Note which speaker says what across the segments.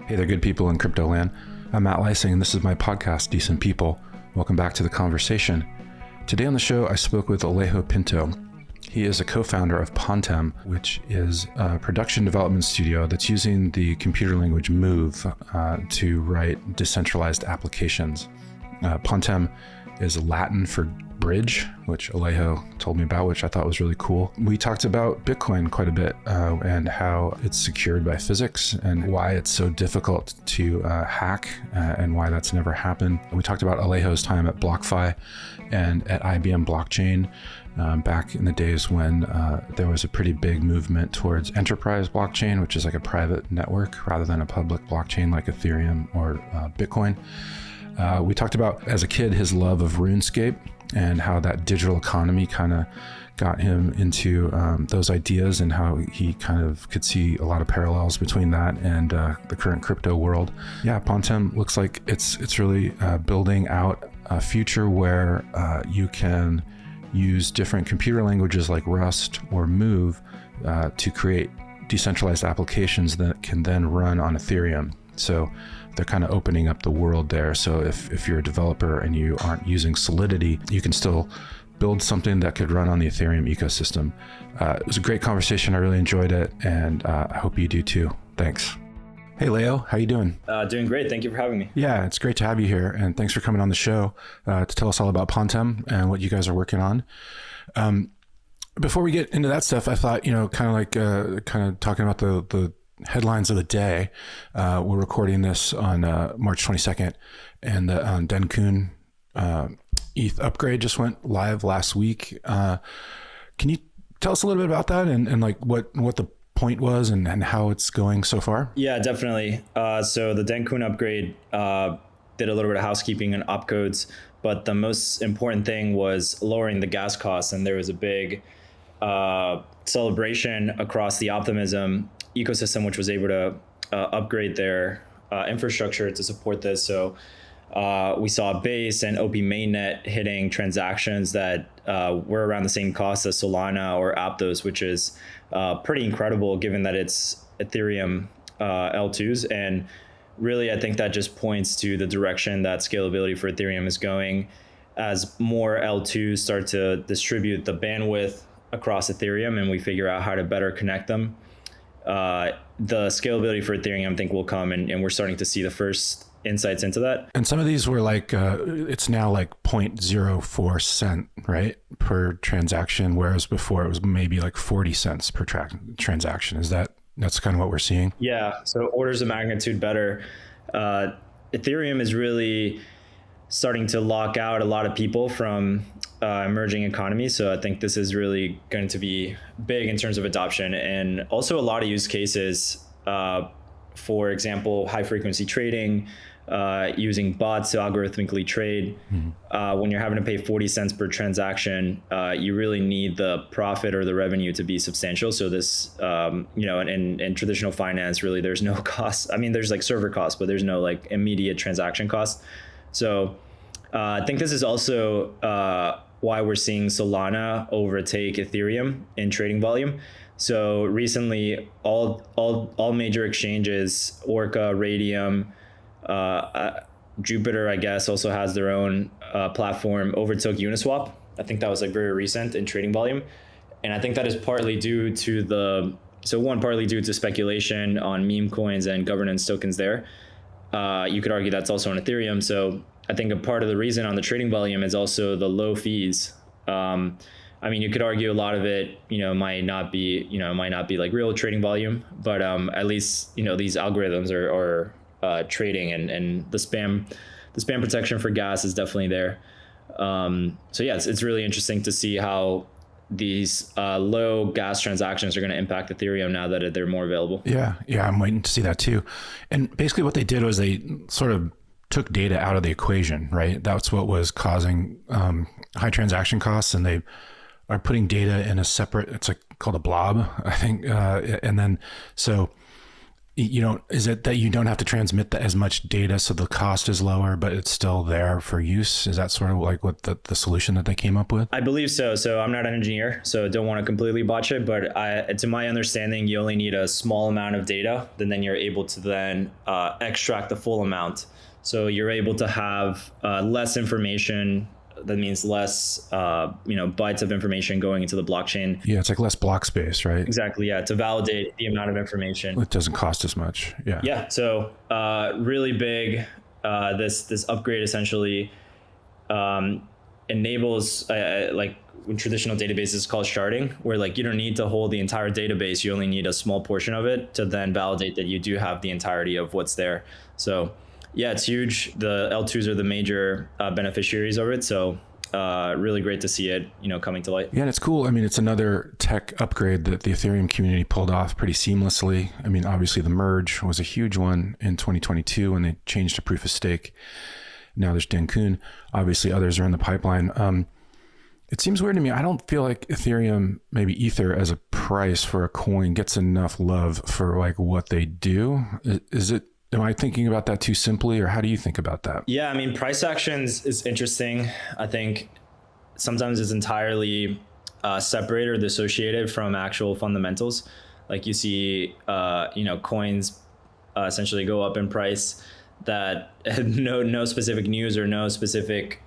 Speaker 1: Hey there, good people in crypto land. I'm Matt Leising, and this is my podcast, Decent People. Welcome back to the conversation. Today on the show, I spoke with Alejo Pinto. He is a co-founder of Pontem, which is a production development studio that's using the computer language Move to write decentralized applications. Pontem is Latin for bridge, which Alejo told me about, which I thought was really cool. We talked about Bitcoin quite a bit and how it's secured by physics and why it's so difficult to hack and why that's never happened. We talked about Alejo's time at BlockFi and at IBM Blockchain back in the days when there was a pretty big movement towards enterprise blockchain, which is like a private network rather than a public blockchain like Ethereum or Bitcoin. We talked about, as a kid, his love of RuneScape and how that digital economy kind of got him into those ideas and how he kind of could see a lot of parallels between that and the current crypto world. Yeah, Pontem looks like it's really building out a future where you can use different computer languages like Rust or Move to create decentralized applications that can then run on Ethereum. So they're kind of opening up the world there. So if you're a developer and you aren't using Solidity, you can still build something that could run on the Ethereum ecosystem. It was a great conversation. I really enjoyed it, and I hope you do too. Thanks. Hey, Leo, how you doing?
Speaker 2: Doing great. Thank you for having me.
Speaker 1: Yeah, it's great to have you here, and thanks for coming on the show to tell us all about Pontem and what you guys are working on. Before we get into that stuff, I thought, kind of talking about the headlines of the day. We're recording this on March 22nd, and the Dencun ETH upgrade just went live last week. Can you tell us a little bit about that and like what the point was and how it's going so far?
Speaker 2: Yeah, definitely. So the Dencun upgrade did a little bit of housekeeping and opcodes, but the most important thing was lowering the gas costs, and there was a big celebration across the Optimism ecosystem, which was able to upgrade their infrastructure to support this. So we saw Base and OP mainnet hitting transactions that were around the same cost as Solana or Aptos, which is pretty incredible given that it's Ethereum L2s. And really, I think that just points to the direction that scalability for Ethereum is going as more L2s start to distribute the bandwidth across Ethereum and we figure out how to better connect them. The scalability for Ethereum, I think, will come, and we're starting to see the first insights into that.
Speaker 1: And some of these were like, it's now like 0.04 cent, right, per transaction, whereas before it was maybe like 40 cents per transaction. That's kind of what we're seeing?
Speaker 2: Yeah, so orders of magnitude better. Ethereum is really starting to lock out a lot of people from emerging economies. So I think this is really going to be big in terms of adoption, and also a lot of use cases. For example, high frequency trading, using bots to algorithmically trade. Mm-hmm. When you're having to pay 40 cents per transaction, you really need the profit or the revenue to be substantial. So this, in traditional finance, really there's no cost. I mean, there's like server costs, but there's no like immediate transaction cost. So I think this is also why we're seeing Solana overtake Ethereum in trading volume. So recently, all major exchanges, Orca, Radium, Jupiter, I guess, also has their own platform, overtook Uniswap. I think that was like very recent in trading volume. And I think that is partly due to partly due to speculation on meme coins and governance tokens there. You could argue that's also on Ethereum. So I think a part of the reason on the trading volume is also the low fees. I mean, you could argue a lot of it, might not be like real trading volume, but at least, these algorithms are trading, and the spam protection for gas is definitely there. So yeah, it's really interesting to see how these low gas transactions are going to impact Ethereum now that they're more available.
Speaker 1: Yeah, I'm waiting to see that too. And basically what they did was they sort of took data out of the equation, right? That's what was causing high transaction costs, and they are putting data in a separate, it's like called a blob, I think. And then, so you don't, is it that you don't have to transmit as much data, so the cost is lower, but it's still there for use? Is that sort of like what the solution that they came up with?
Speaker 2: I believe so. So I'm not an engineer, so don't want to completely botch it, but to my understanding, you only need a small amount of data, then you're able to then extract the full amount. So you're able to have less information. That means less, bytes of information going into the blockchain.
Speaker 1: Yeah, it's like less block space, right?
Speaker 2: Exactly. Yeah, to validate the amount of information.
Speaker 1: It doesn't cost as much. Yeah.
Speaker 2: Yeah. So really big. This upgrade essentially enables like in traditional databases called sharding, where like you don't need to hold the entire database. You only need a small portion of it to then validate that you do have the entirety of what's there. So yeah, it's huge. The L2s are the major beneficiaries of it. So really great to see it, coming to light.
Speaker 1: Yeah, and it's cool. I mean, it's another tech upgrade that the Ethereum community pulled off pretty seamlessly. I mean, obviously the merge was a huge one in 2022 when they changed to proof of stake. Now there's Dencun. Obviously others are in the pipeline. It seems weird to me. I don't feel like Ethereum, maybe Ether as a price for a coin, gets enough love for like what they do. Am I thinking about that too simply, or how do you think about that?
Speaker 2: Yeah, I mean, price actions is interesting. I think sometimes it's entirely separated or dissociated from actual fundamentals. Like you see, coins essentially go up in price that no specific news or no specific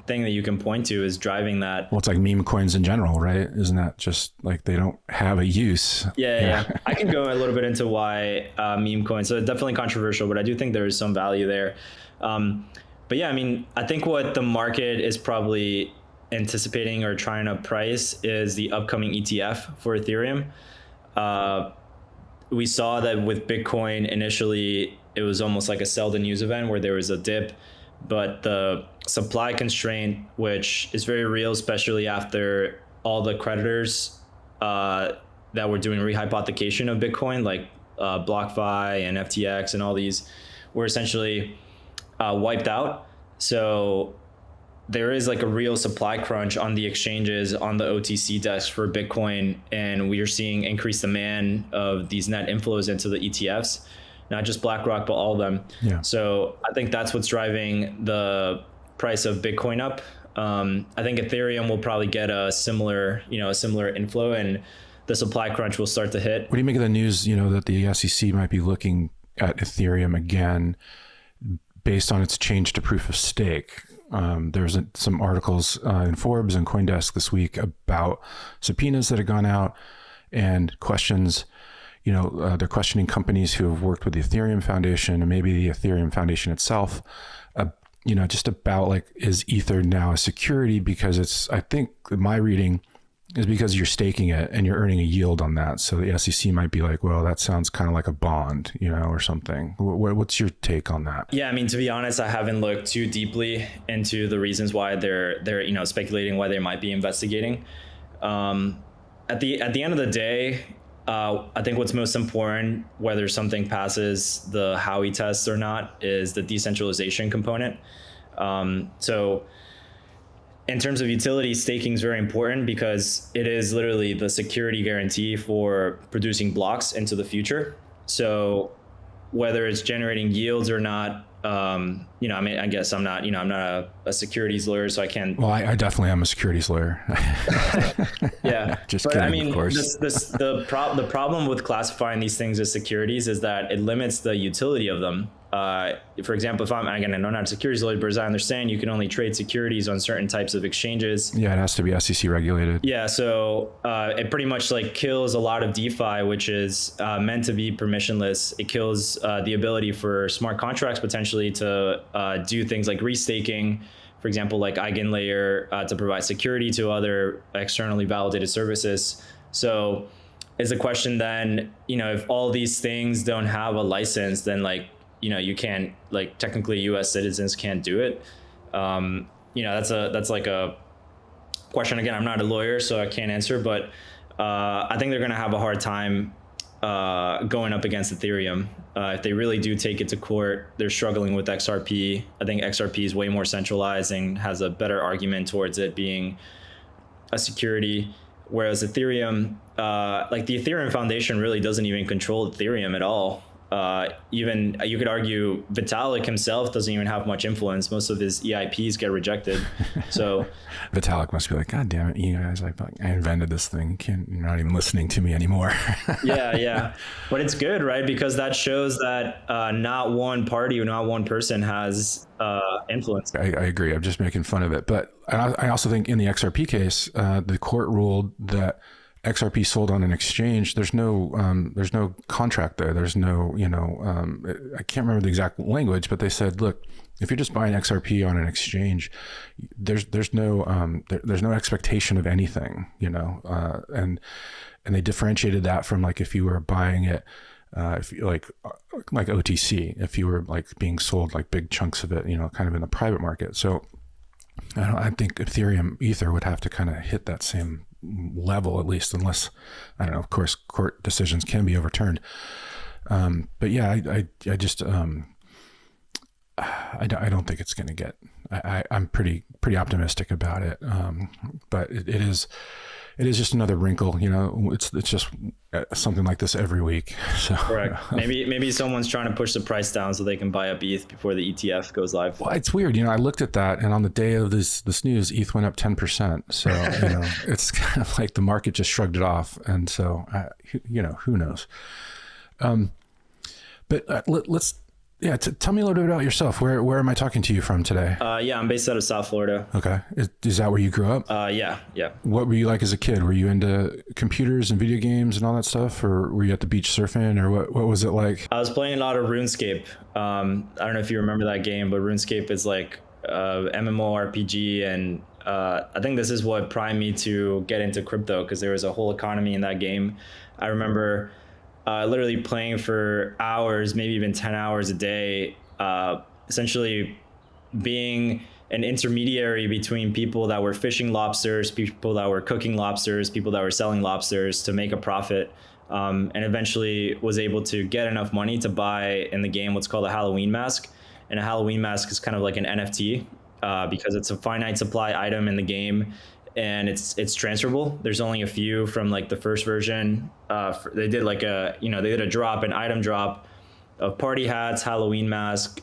Speaker 2: thing that you can point to is driving that.
Speaker 1: Well, it's like meme coins in general, right? Isn't that just like they don't have a use?
Speaker 2: Yeah. I can go a little bit into why meme coins. So it's definitely controversial, but I do think there is some value there. But yeah, I mean, I think what the market is probably anticipating or trying to price is the upcoming ETF for Ethereum. We saw that with Bitcoin initially, it was almost like a sell the news event where there was a dip, but the supply constraint, which is very real, especially after all the creditors that were doing rehypothecation of Bitcoin, like BlockFi and FTX and all these, were essentially wiped out. So there is like a real supply crunch on the exchanges, on the OTC desk for Bitcoin, and we are seeing increased demand of these net inflows into the ETFs. Not just BlackRock, but all of them.
Speaker 1: Yeah.
Speaker 2: So I think that's what's driving the price of Bitcoin up. I think Ethereum will probably get a similar inflow, and the supply crunch will start to hit.
Speaker 1: What do you make of the news, that the SEC might be looking at Ethereum again based on its change to proof of stake? There's some articles in Forbes and CoinDesk this week about subpoenas that have gone out and questions. They're questioning companies who have worked with the Ethereum Foundation and maybe the Ethereum Foundation itself, just about like, is Ether now a security? Because I think my reading is because you're staking it and you're earning a yield on that. So the SEC might be like, well, that sounds kind of like a bond, or something. What's your take on that?
Speaker 2: Yeah, I mean, to be honest, I haven't looked too deeply into the reasons why they're speculating why they might be investigating. At the end of the day, I think what's most important, whether something passes the Howey test or not, is the decentralization component. So in terms of utility, staking is very important because it is literally the security guarantee for producing blocks into the future. So whether it's generating yields or not, I guess I'm not a securities lawyer, so I can't.
Speaker 1: Well, I definitely am a securities lawyer.
Speaker 2: Yeah,
Speaker 1: just
Speaker 2: but
Speaker 1: kidding,
Speaker 2: I mean,
Speaker 1: of course.
Speaker 2: the problem with classifying these things as securities is that it limits the utility of them. For example, if I'm not a securities lawyer, but as I understand, you can only trade securities on certain types of exchanges.
Speaker 1: Yeah, it has to be SEC regulated.
Speaker 2: Yeah, so it pretty much like kills a lot of DeFi, which is meant to be permissionless. It kills the ability for smart contracts potentially to do things like restaking, for example, like EigenLayer to provide security to other externally validated services. So is the question then, if all these things don't have a license, then you can't, technically US citizens can't do it. That's like a question. Again, I'm not a lawyer, so I can't answer, but I think they're going to have a hard time going up against Ethereum. If they really do take it to court, they're struggling with XRP. I think XRP is way more centralized and has a better argument towards it being a security. Whereas Ethereum, like the Ethereum Foundation really doesn't even control Ethereum at all. Even you could argue Vitalik himself doesn't even have much influence. Most of his EIPs get rejected. So
Speaker 1: Vitalik must be like, God damn it, you guys! I invented this thing. You're not even listening to me anymore.
Speaker 2: yeah. But it's good, right? Because that shows that not one party or not one person has influence.
Speaker 1: I agree. I'm just making fun of it, but I also think in the XRP case, the court ruled that XRP sold on an exchange. There's no contract there. There's no, I can't remember the exact language, but they said, look, if you're just buying XRP on an exchange, there's no expectation of anything, and they differentiated that from like if you were buying it, if you like OTC, if you were like being sold like big chunks of it, kind of in the private market. So I think Ethereum Ether would have to kind of hit that same level, at least, unless, I don't know, of course, court decisions can be overturned. But yeah, I just, I don't think it's going to get, I'm pretty optimistic about it. But it is just another wrinkle, it's just something like this every week. So
Speaker 2: correct. Maybe someone's trying to push the price down so they can buy up ETH before the ETF goes live.
Speaker 1: Well, it's weird. I looked at that, and on the day of this news, ETH went up 10%. So, it's kind of like the market just shrugged it off. And so, who knows? But let's, tell me a little bit about yourself. Where am I talking to you from today?
Speaker 2: I'm based out of South Florida.
Speaker 1: Okay. Is that where you grew up?
Speaker 2: Yeah.
Speaker 1: What were you like as a kid? Were you into computers and video games and all that stuff? Or were you at the beach surfing, or what was it like?
Speaker 2: I was playing a lot of RuneScape. I don't know if you remember that game, but RuneScape is like MMORPG. And I think this is what primed me to get into crypto, because there was a whole economy in that game. I remember literally playing for hours, maybe even 10 hours a day, essentially being an intermediary between people that were fishing lobsters, people that were cooking lobsters, people that were selling lobsters to make a profit, and eventually was able to get enough money to buy in the game what's called a Halloween mask. And a Halloween mask is kind of like an NFT because it's a finite supply item in the game. And it's transferable. There's only a few from like the first version. They did like they did an item drop of party hats, Halloween mask,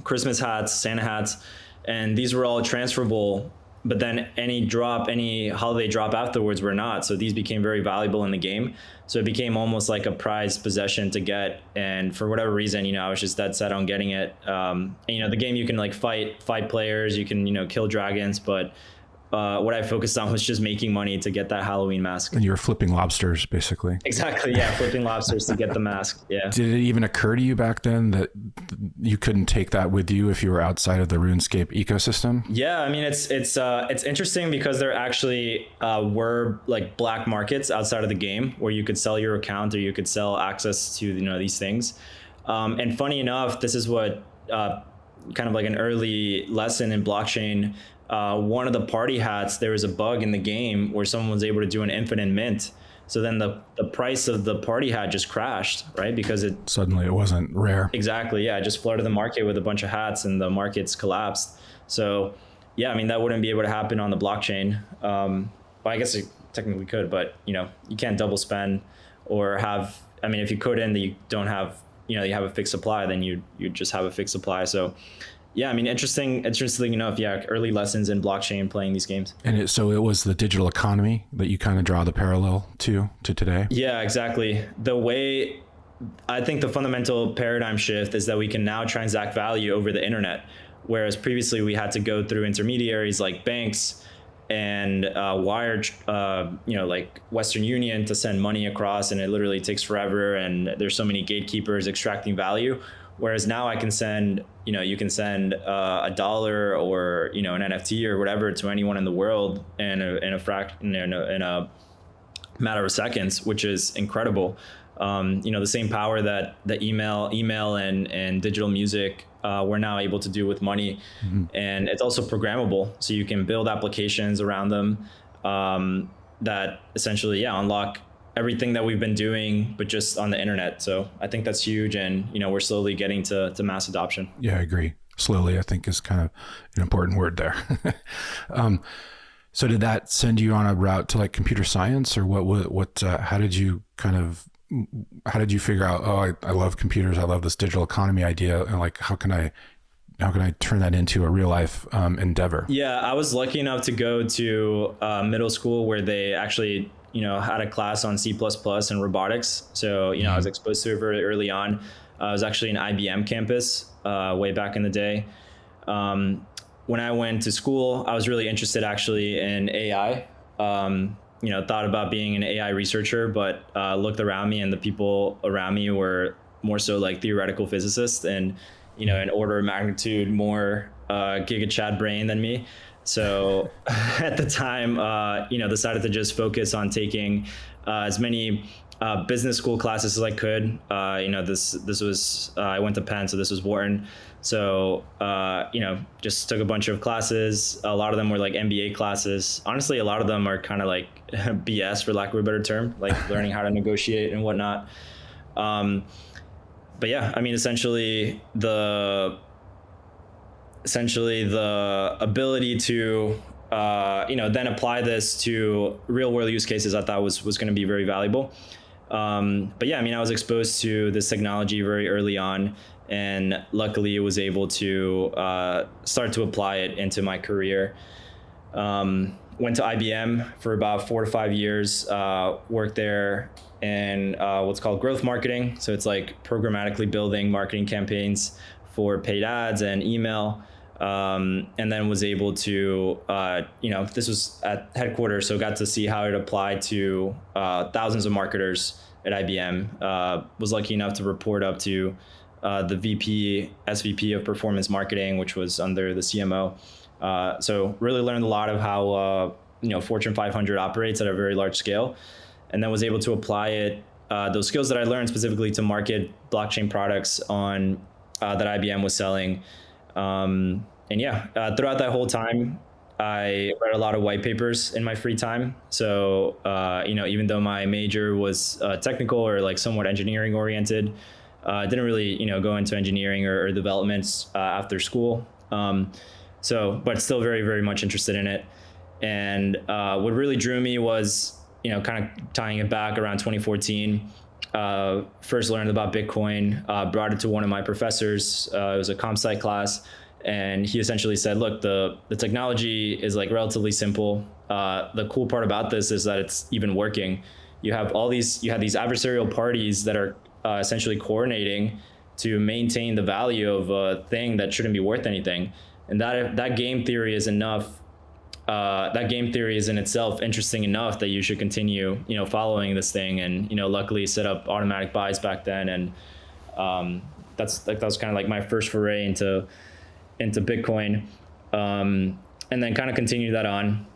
Speaker 2: Christmas hats, Santa hats, and these were all transferable. But then any holiday drop afterwards were not. So these became very valuable in the game. So it became almost like a prized possession to get. And for whatever reason, I was just dead set on getting it. And, the game, you can like fight players, you can, kill dragons. But what I focused on was just making money to get that Halloween mask.
Speaker 1: And you were flipping lobsters, basically.
Speaker 2: Exactly. Yeah. Flipping lobsters to get the mask. Yeah.
Speaker 1: Did it even occur to you back then that you couldn't take that with you if you were outside of the RuneScape ecosystem?
Speaker 2: Yeah. I mean, it's interesting because there actually were like black markets outside of the game where you could sell your account or you could sell access to, these things. And funny enough, this is what kind of like an early lesson in blockchain. One of the party hats, there was a bug in the game where someone was able to do an infinite mint. So then the price of the party hat just crashed, right? Because
Speaker 1: suddenly it wasn't rare.
Speaker 2: Exactly. Yeah. It just flooded the market with a bunch of hats and the markets collapsed. So yeah, I mean, that wouldn't be able to happen on the blockchain. Well, I guess it technically could, but you can't double spend or if you could and you don't have, you have a fixed supply, then you just have a fixed supply. So yeah, I mean, interestingly enough, early lessons in blockchain playing these games.
Speaker 1: And so it was the digital economy that you kind of draw the parallel to today?
Speaker 2: Yeah, exactly. I think the fundamental paradigm shift is that we can now transact value over the internet, whereas previously we had to go through intermediaries like banks and wire, like Western Union to send money across, and it literally takes forever, and there's so many gatekeepers extracting value. Whereas now I can send, you can send $1 or, an NFT or whatever to anyone in the world in a matter of seconds, which is incredible. The same power that the email and digital music we're now able to do with money. Mm-hmm. And it's also programmable. So you can build applications around them that essentially, unlock everything that we've been doing, but just on the internet. So I think that's huge. And, we're slowly getting to mass adoption.
Speaker 1: Yeah, I agree. Slowly, I think, is kind of an important word there. So did that send you on a route to like computer science, or how did you figure out, oh, I love computers. I love this digital economy idea. And like, how can I turn that into a real life endeavor?
Speaker 2: Yeah, I was lucky enough to go to middle school where they actually, had a class on C++ and robotics. So, I was exposed to it very early on. I was actually an IBM campus way back in the day. When I went to school, I was really interested actually in AI. Thought about being an AI researcher, but looked around me and the people around me were more so like theoretical physicists and, an order of magnitude more Giga Chad brain than me. So at the time, decided to just focus on taking as many business school classes as I could. This was, I went to Penn, so this was Wharton. So, just took a bunch of classes. A lot of them were like MBA classes. Honestly, a lot of them are kind of like BS, for lack of a better term, like learning how to negotiate and whatnot. But yeah, I mean, essentially the ability to, then apply this to real world use cases, I thought was going to be very valuable. But yeah, I mean, I was exposed to this technology very early on, and luckily was able to start to apply it into my career. Went to IBM for about 4 to 5 years, worked there in what's called growth marketing. So it's like programmatically building marketing campaigns for paid ads and email. And then was able to, this was at headquarters, so got to see how it applied to thousands of marketers at IBM. Was lucky enough to report up to the SVP of performance marketing, which was under the CMO. So really learned a lot of how, Fortune 500 operates at a very large scale, and then was able to apply it, those skills that I learned specifically to market blockchain products on that IBM was selling. Throughout that whole time, I read a lot of white papers in my free time. So, even though my major was technical or like somewhat engineering oriented, I didn't really, go into engineering or developments after school. But still very, very much interested in it. And what really drew me was, kind of tying it back around 2014. First learned about Bitcoin, brought it to one of my professors. It was a comp sci class. And he essentially said, look, the technology is like relatively simple. The cool part about this is that it's even working. You have these adversarial parties that are essentially coordinating to maintain the value of a thing that shouldn't be worth anything. And that game theory is enough. That game theory is in itself interesting enough that you should continue, following this thing. And, luckily set up automatic buys back then. And that was kind of like my first foray into Bitcoin, and then kind of continue that on.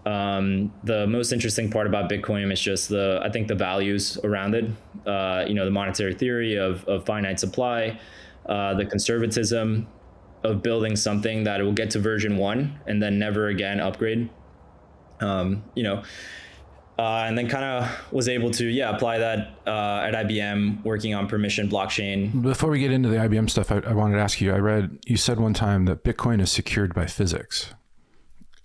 Speaker 2: The most interesting part about Bitcoin is just I think the values around it, the monetary theory of finite supply, the conservatism of building something that it will get to version 1 and then never again upgrade, and then kind of was able to, apply that at IBM, working on permission blockchain.
Speaker 1: Before we get into the IBM stuff, I wanted to ask you, I read, you said one time that Bitcoin is secured by physics.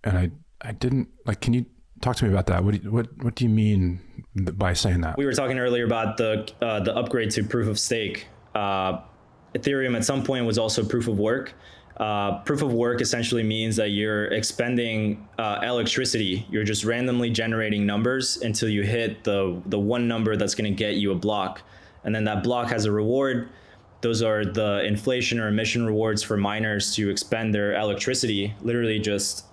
Speaker 1: And I didn't, like, can you talk to me about that? What do you mean by saying that?
Speaker 2: We were talking earlier about the upgrade to proof of stake. Ethereum at some point was also proof of work. Proof of work essentially means that you're expending electricity. You're just randomly generating numbers until you hit the one number that's going to get you a block. And then that block has a reward. Those are the inflation or emission rewards for miners to expend their electricity, literally just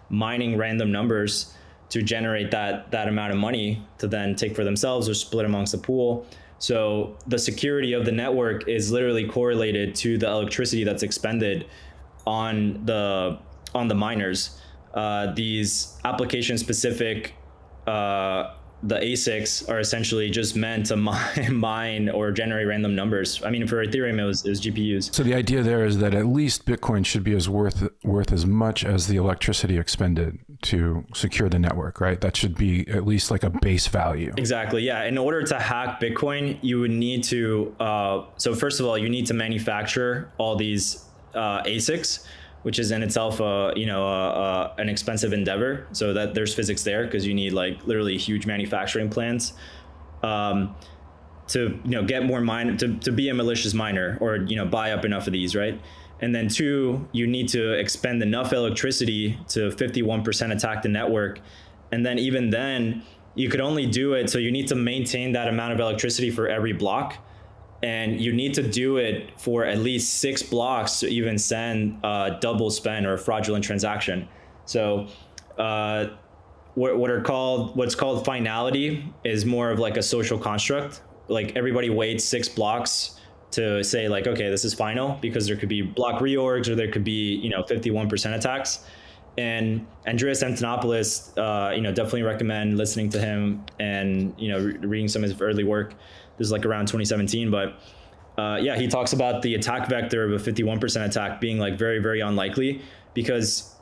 Speaker 2: mining random numbers to generate that amount of money to then take for themselves or split amongst the pool. So the security of the network is literally correlated to the electricity that's expended on the miners. These application-specific, the ASICs are essentially just meant to mine or generate random numbers. I mean, for Ethereum, it was GPUs.
Speaker 1: So the idea there is that at least Bitcoin should be worth as much as the electricity expended to secure the network, right? That should be at least like a base value.
Speaker 2: Exactly, yeah. In order to hack Bitcoin, you would need to, so first of all, you need to manufacture all these ASICs, which is in itself an expensive endeavor. So that there's physics there, because you need like literally huge manufacturing plants to get more to be a malicious miner, or buy up enough of these, right? And then two, you need to expend enough electricity to 51% attack the network. And then even then, you could only do it, so you need to maintain that amount of electricity for every block. And you need to do it for at least 6 blocks to even send a double spend or a fraudulent transaction. So what's called finality is more of like a social construct. Like everybody waits 6 blocks to say like, okay, this is final, because there could be block reorgs, or there could be 51% attacks. And Andreas Antonopoulos, definitely recommend listening to him and reading some of his early work. This is like around 2017, but he talks about the attack vector of a 51% attack being like very, very unlikely, because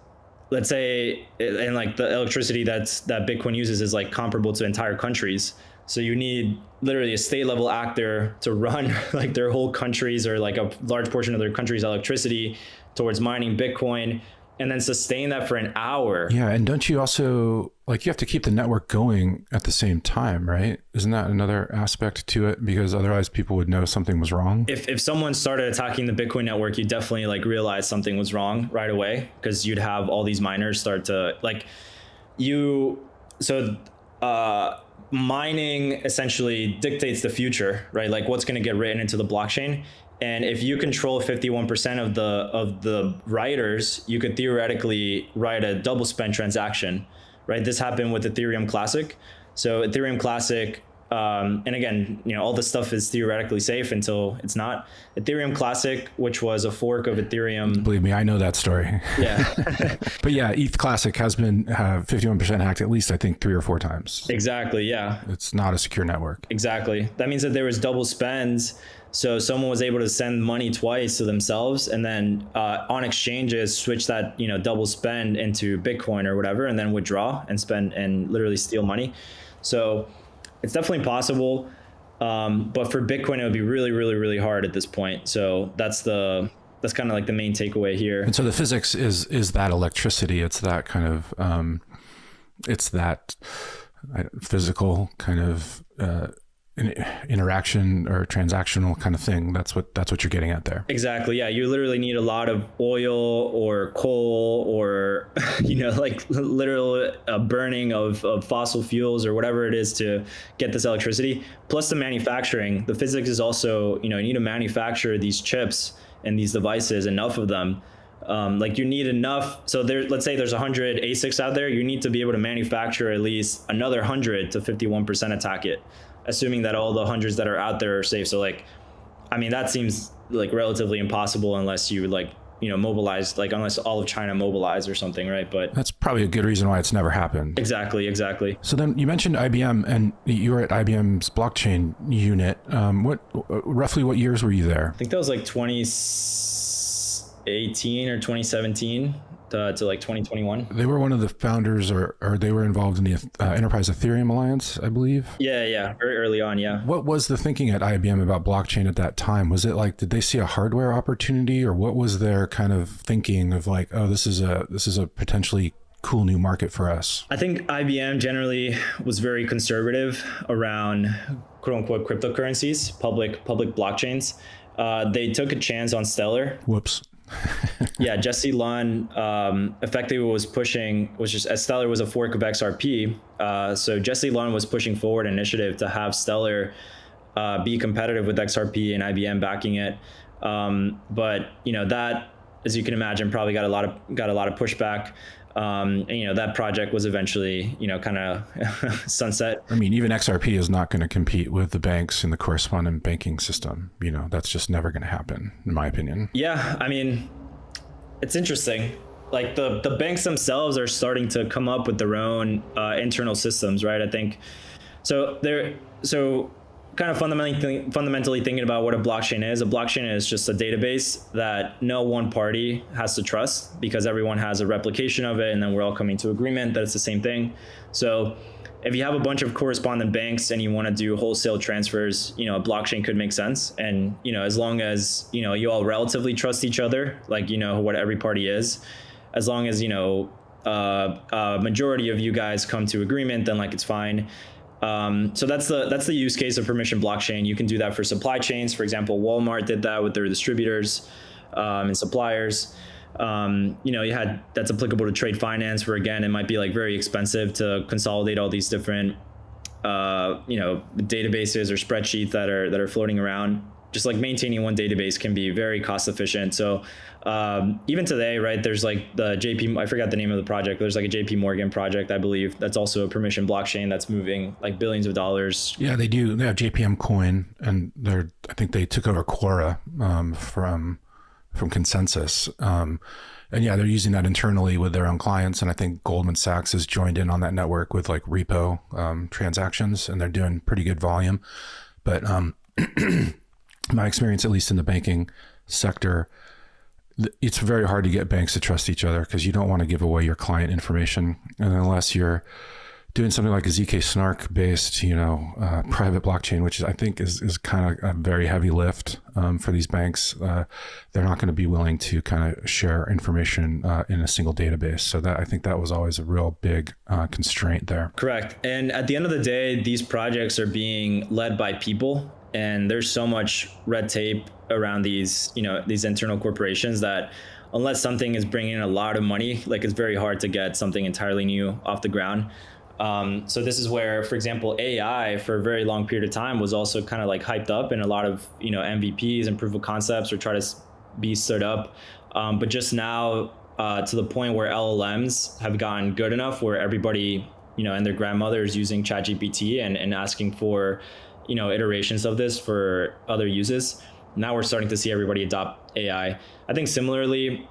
Speaker 2: let's say, and like the electricity that Bitcoin uses is like comparable to entire countries. So you need literally a state level actor to run like their whole countries, or like a large portion of their country's electricity towards mining Bitcoin, and then sustain that for an hour.
Speaker 1: Yeah. And don't you also, like, you have to keep the network going at the same time, right? Isn't that another aspect to it? Because otherwise people would know something was wrong.
Speaker 2: If someone started attacking the Bitcoin network, you definitely like realize something was wrong right away, because you'd have all these miners start to mining essentially dictates the future, right? Like what's going to get written into the blockchain. And if you control 51% of the writers, you could theoretically write a double spend transaction, right? This happened with Ethereum Classic. So Ethereum Classic, and again, all this stuff is theoretically safe until it's not. Ethereum Classic, which was a fork of Ethereum.
Speaker 1: Believe me, I know that story.
Speaker 2: Yeah.
Speaker 1: But yeah, ETH Classic has been 51% hacked at least, I think, 3 or 4 times.
Speaker 2: Exactly. Yeah.
Speaker 1: It's not a secure network.
Speaker 2: Exactly. That means that there was double spends. So someone was able to send money twice to themselves, and then on exchanges switch that double spend into Bitcoin or whatever, and then withdraw and spend and literally steal money. So it's definitely possible, but for Bitcoin it would be really, really, really hard at this point. So that's kind of like the main takeaway here.
Speaker 1: And so the physics is that electricity. It's that kind of it's that physical kind of interaction or transactional kind of thing. That's what you're getting at there.
Speaker 2: Exactly. Yeah. You literally need a lot of oil or coal, or like literal burning of fossil fuels or whatever it is to get this electricity. Plus the manufacturing. The physics is also, you need to manufacture these chips and these devices, enough of them. Like you need enough. So let's say there's 100 ASICs out there. You need to be able to manufacture at least another 100 to 51% attack it, assuming that all the hundreds that are out there are safe. So that seems like relatively impossible unless you mobilize, like unless all of China mobilize or something, right? But
Speaker 1: that's probably a good reason why it's never happened.
Speaker 2: Exactly.
Speaker 1: So then you mentioned IBM, and you were at IBM's blockchain unit. Roughly what years were you there?
Speaker 2: I think that was like 2018 or 2017 to like 2021.
Speaker 1: They were one of the founders, or they were involved in the Enterprise Ethereum Alliance, I believe.
Speaker 2: Yeah, very early on, yeah.
Speaker 1: What was the thinking at IBM about blockchain at that time? Was it like, did they see a hardware opportunity, or what was their kind of thinking of like, oh, this is a potentially cool new market for us?
Speaker 2: I think IBM generally was very conservative around quote unquote cryptocurrencies, public blockchains. They took a chance on Stellar.
Speaker 1: Whoops.
Speaker 2: Yeah, Jesse Lunn effectively was just, as Stellar was a fork of XRP. So Jesse Lunn was pushing forward an initiative to have Stellar be competitive with XRP, and IBM backing it. But that, as you can imagine, probably got a lot of pushback. And, that project was eventually, kind of sunset.
Speaker 1: I mean, even XRP is not going to compete with the banks in the correspondent banking system. That's just never going to happen, in my opinion.
Speaker 2: Yeah. I mean, it's interesting. Like the banks themselves are starting to come up with their own internal systems, right? I think so. Kind of fundamentally thinking about what a blockchain is. A blockchain is just a database that no one party has to trust, because everyone has a replication of it, and then we're all coming to agreement that it's the same thing. So if you have a bunch of correspondent banks and you want to do wholesale transfers, a blockchain could make sense. And, as long as, you all relatively trust each other, like, what every party is, as long as, a majority of you guys come to agreement, then like it's fine. So that's the use case of permission blockchain. You can do that for supply chains. For example, Walmart did that with their distributors and suppliers. That's applicable to trade finance, where again, it might be like very expensive to consolidate all these different, databases or spreadsheets that are floating around. Just like maintaining one database can be very cost efficient. So even today, right, there's like the I forgot the name of the project. There's like a JP Morgan project, I believe, that's also a permission blockchain that's moving like billions of dollars.
Speaker 1: Yeah, they do. They have JPM Coin, and I think they took over Quora from Consensus. And yeah, they're using that internally with their own clients. And I think Goldman Sachs has joined in on that network with like repo transactions, and they're doing pretty good volume. But my experience, at least in the banking sector, it's very hard to get banks to trust each other because you don't want to give away your client information. And unless you're doing something like a ZK Snark based, private blockchain, which I think is kind of a very heavy lift for these banks. They're not going to be willing to kind of share information in a single database. So I think that was always a real big constraint there.
Speaker 2: Correct. And at the end of the day, these projects are being led by people, and there's so much red tape around these internal corporations that unless something is bringing in a lot of money, like it's very hard to get something entirely new off the ground. So this is where, for example, AI for a very long period of time was also kind of like hyped up, and a lot of, MVPs and proof of concepts are trying to be stood up. But just now to the point where LLMs have gotten good enough where everybody, and their grandmother is using ChatGPT and asking for, iterations of this for other uses. Now we're starting to see everybody adopt AI. I think similarly,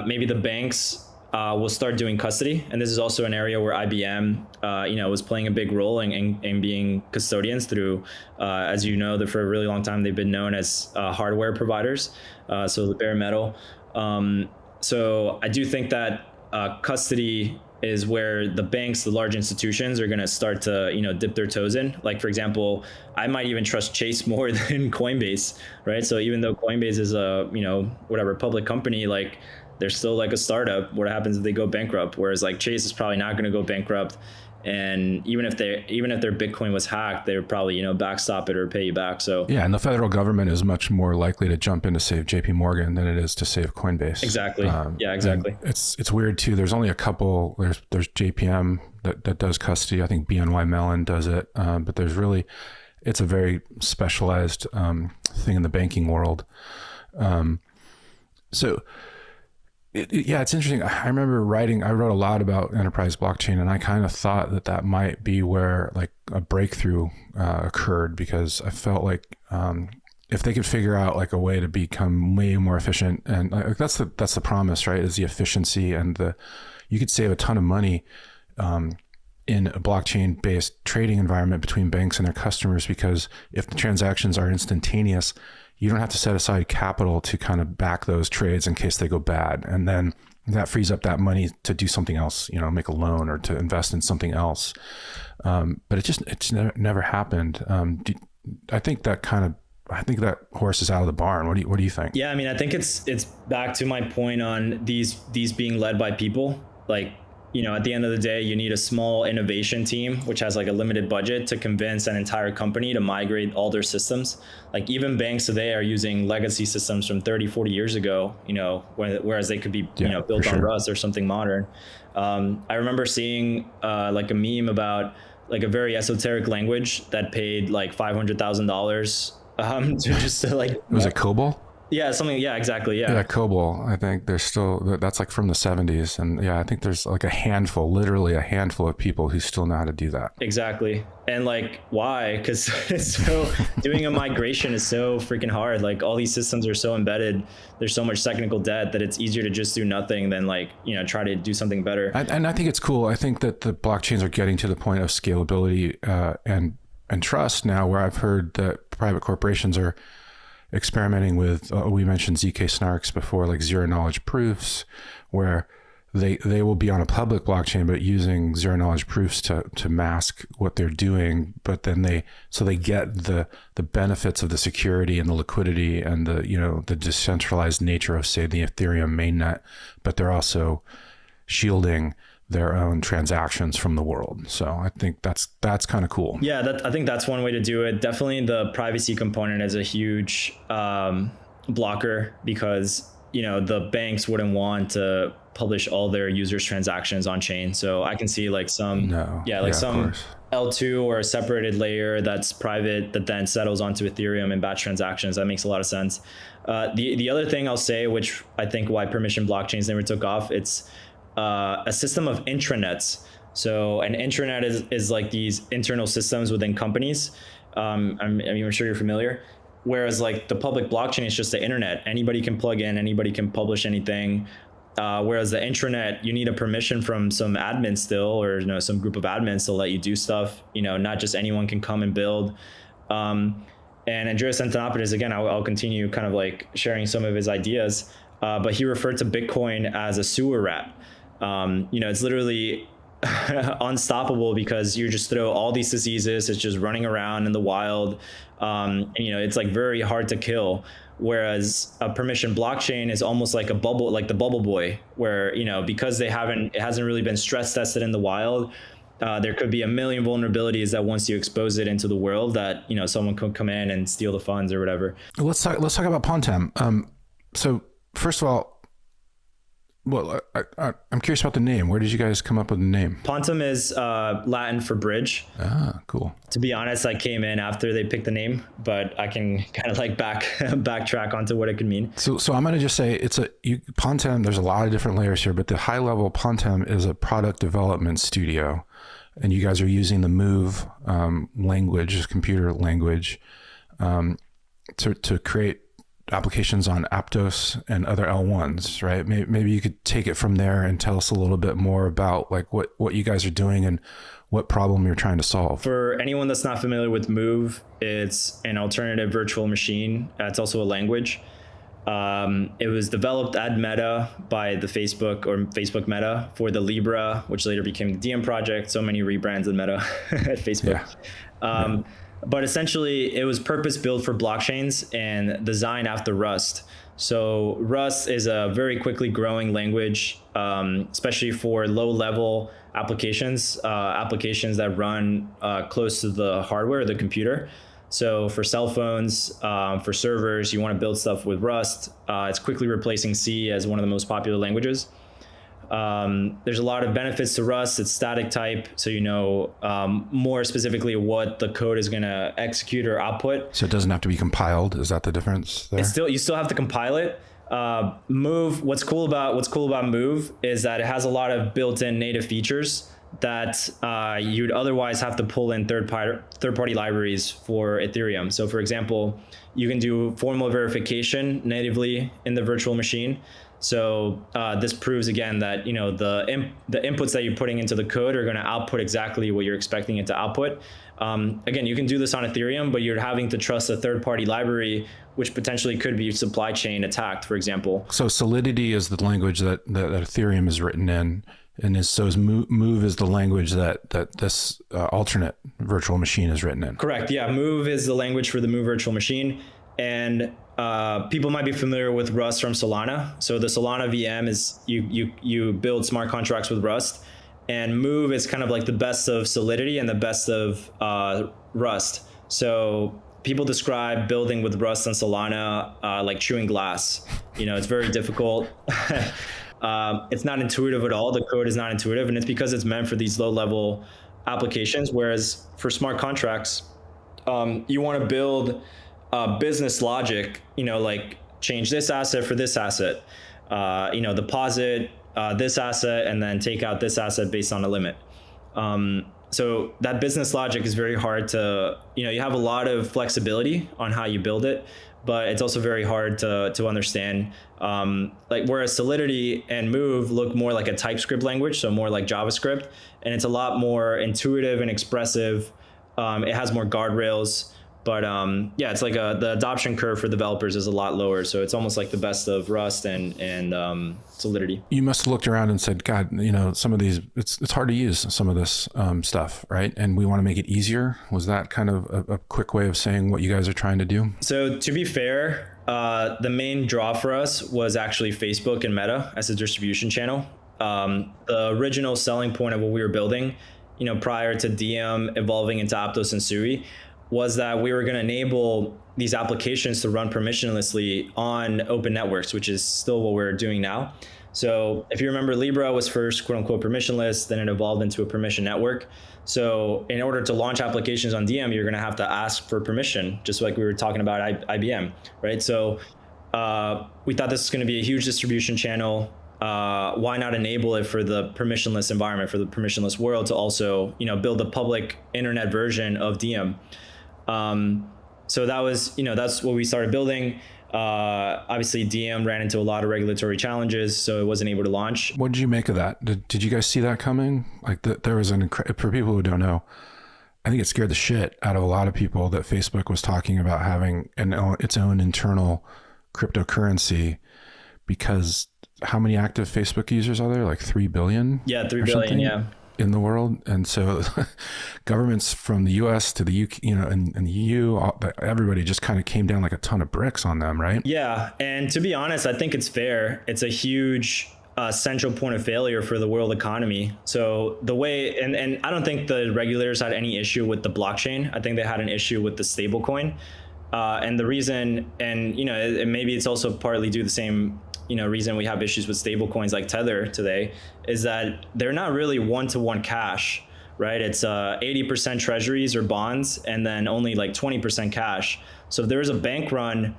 Speaker 2: maybe the banks will start doing custody. And this is also an area where IBM, was playing a big role in being custodians through, as for a really long time, they've been known as hardware providers. So the bare metal. So I do think that custody is where the banks, the large institutions, are going to start to, dip their toes in. Like, for example, I might even trust Chase more than Coinbase, right? So even though Coinbase is a, public company, like they're still like a startup. What happens if they go bankrupt? Whereas like Chase is probably not going to go bankrupt. And even if their Bitcoin was hacked, they would probably, backstop it or pay you back. So
Speaker 1: yeah, and the federal government is much more likely to jump in to save JP Morgan than it is to save Coinbase.
Speaker 2: Exactly. Yeah, exactly.
Speaker 1: It's weird too. There's only a couple. There's JPM that does custody. I think BNY Mellon does it, but it's a very specialized thing in the banking world. It's interesting. I remember I wrote a lot about enterprise blockchain, and I kind of thought that might be where like a breakthrough occurred, because I felt like if they could figure out like a way to become way more efficient, and that's the promise, right? Is the efficiency, and you could save a ton of money in a blockchain based trading environment between banks and their customers, because if the transactions are instantaneous, you don't have to set aside capital to kind of back those trades in case they go bad. And then that frees up that money to do something else, make a loan or to invest in something else. But it's never happened. I think that horse is out of the barn. What do you think?
Speaker 2: Yeah, I mean, I think it's back to my point on these being led by people. Like, at the end of the day, you need a small innovation team, which has like a limited budget, to convince an entire company to migrate all their systems. Like even banks today are using legacy systems from 30, 40 years ago, whereas they could be, built on Rust or something modern. I remember seeing like a meme about like a very esoteric language that paid like $500,000 to like.
Speaker 1: Was it COBOL?
Speaker 2: Yeah, something. Yeah, exactly. Yeah.
Speaker 1: Yeah, COBOL. I think that's like from the 70s. And yeah, I think there's like literally a handful of people who still know how to do that.
Speaker 2: Exactly. And like, why? Because doing a migration is so freaking hard. Like all these systems are so embedded. There's so much technical debt that it's easier to just do nothing than like, try to do something better.
Speaker 1: And I think it's cool. I think that the blockchains are getting to the point of scalability and trust now, where I've heard that private corporations are experimenting with, we mentioned ZK Snarks before, like zero knowledge proofs, where they will be on a public blockchain, but using zero knowledge proofs to mask what they're doing. But then they get the benefits of the security and the liquidity and the decentralized nature of, say, the Ethereum mainnet, but they're also shielding their own transactions from the world. So I think that's kind of cool.
Speaker 2: Yeah, I think that's one way to do it. Definitely the privacy component is a huge blocker, because the banks wouldn't want to publish all their users' transactions on chain. So I can see like some L2 or a separated layer that's private that then settles onto Ethereum in batch transactions. That makes a lot of sense. The other thing I'll say, which I think why permission blockchains never took off, it's a system of intranets. So an intranet is like these internal systems within companies. I'm sure you're familiar. Whereas like the public blockchain is just the internet. Anybody can plug in, anybody can publish anything. Whereas the intranet, you need a permission from some admin still, or some group of admins to let you do stuff. Not just anyone can come and build. And Andreas Antonopoulos, again, I'll continue kind of like sharing some of his ideas. But he referred to Bitcoin as a sewer rat. It's literally unstoppable because you just throw all these diseases. It's just running around in the wild. And it's like very hard to kill. Whereas a permission blockchain is almost like a bubble, like the bubble boy, where, because it hasn't really been stress tested in the wild, there could be a million vulnerabilities that once you expose it into the world that, someone could come in and steal the funds or whatever.
Speaker 1: Let's talk about Pontem. So first of all, I'm curious about the name. Where did you guys come up with the name?
Speaker 2: Pontem is Latin for bridge.
Speaker 1: Ah, cool.
Speaker 2: To be honest, I came in after they picked the name, but I can kind of like backtrack onto what it could mean.
Speaker 1: So I'm going to just say Pontem, there's a lot of different layers here, but the high level Pontem is a product development studio. And you guys are using the Move language, computer language, to create applications on Aptos and other L1s, right? Maybe you could take it from there and tell us a little bit more about like what you guys are doing and what problem you're trying to solve.
Speaker 2: For anyone that's not familiar with Move, it's an alternative virtual machine. It's also a language. It was developed at Meta by the Facebook Meta for the Libra, which later became the Diem project. So many rebrands in Meta at Facebook. Yeah. But essentially, it was purpose-built for blockchains and designed after Rust. So Rust is a very quickly growing language, especially for low-level applications that run close to the hardware, the computer. So for cell phones, for servers, you want to build stuff with Rust. It's quickly replacing C as one of the most popular languages. There's a lot of benefits to Rust. It's static type, so more specifically what the code is going to execute or output.
Speaker 1: So it doesn't have to be compiled. Is that the difference there?
Speaker 2: You still have to compile it. Move. What's cool about Move is that it has a lot of built-in native features that you'd otherwise have to pull in third-party libraries for Ethereum. So, for example, you can do formal verification natively in the virtual machine. So this proves again that the inputs that you're putting into the code are going to output exactly what you're expecting it to output. Again, you can do this on Ethereum, but you're having to trust a third-party library, which potentially could be supply chain attacked, for example.
Speaker 1: So Solidity is the language that Ethereum is written in, and is Move is the language that this alternate virtual machine is written in.
Speaker 2: Correct. Yeah, Move is the language for the Move virtual machine, and people might be familiar with Rust from Solana. So the Solana VM is you build smart contracts with Rust, and Move is kind of like the best of Solidity and the best of Rust. So people describe building with Rust and Solana like chewing glass. It's very difficult. It's not intuitive at all. The code is not intuitive, and it's because it's meant for these low-level applications. Whereas for smart contracts, you want to build business logic, like change this asset for this asset, deposit this asset and then take out this asset based on a limit. So that business logic is very hard to, you have a lot of flexibility on how you build it, but it's also very hard to understand. Whereas Solidity and Move look more like a TypeScript language, so more like JavaScript, and it's a lot more intuitive and expressive. It has more guardrails. But yeah, it's like the adoption curve for developers is a lot lower. So it's almost like the best of Rust and Solidity.
Speaker 1: You must have looked around and said, God, some of these, it's hard to use some of this stuff, right? And we want to make it easier. Was that kind of a quick way of saying what you guys are trying to do?
Speaker 2: So to be fair, the main draw for us was actually Facebook and Meta as a distribution channel. The original selling point of what we were building, prior to Diem evolving into Aptos and Sui, was that we were going to enable these applications to run permissionlessly on open networks, which is still what we're doing now. So if you remember, Libra was first quote unquote permissionless, then it evolved into a permission network. So in order to launch applications on Diem, you're going to have to ask for permission, just like we were talking about IBM, right? So we thought this was going to be a huge distribution channel. Why not enable it for the permissionless environment, for the permissionless world to also, build a public internet version of Diem? So that was, that's what we started building. Obviously Diem ran into a lot of regulatory challenges, so it wasn't able to launch.
Speaker 1: What did you make of that? Did you guys see that coming? Like there was for people who don't know, I think it scared the shit out of a lot of people that Facebook was talking about having its own internal cryptocurrency, because how many active Facebook users are there? Like 3 billion?
Speaker 2: Yeah, 3 billion, yeah.
Speaker 1: In the world. And so governments from the US to the UK, and the EU, everybody just kind of came down like a ton of bricks on them, right?
Speaker 2: Yeah. And to be honest, I think it's fair. It's a huge central point of failure for the world economy. So the way, and I don't think the regulators had any issue with the blockchain. I think they had an issue with the stablecoin. And the reason, and maybe it's also partly due to the same reason we have issues with stable coins like Tether today, is that they're not really one-to-one cash, right? It's 80% treasuries or bonds, and then only like 20% cash. So if there's a bank run,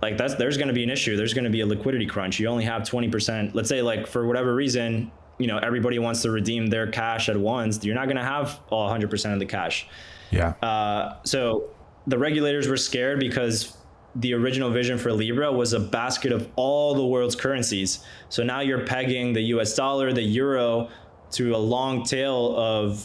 Speaker 2: like there's going to be an issue. There's going to be a liquidity crunch. You only have 20%. Let's say like for whatever reason, everybody wants to redeem their cash at once. You're not going to have all 100% of the cash.
Speaker 1: Yeah.
Speaker 2: So the regulators were scared because the original vision for Libra was a basket of all the world's currencies. So now you're pegging the US dollar, the euro, to a long tail of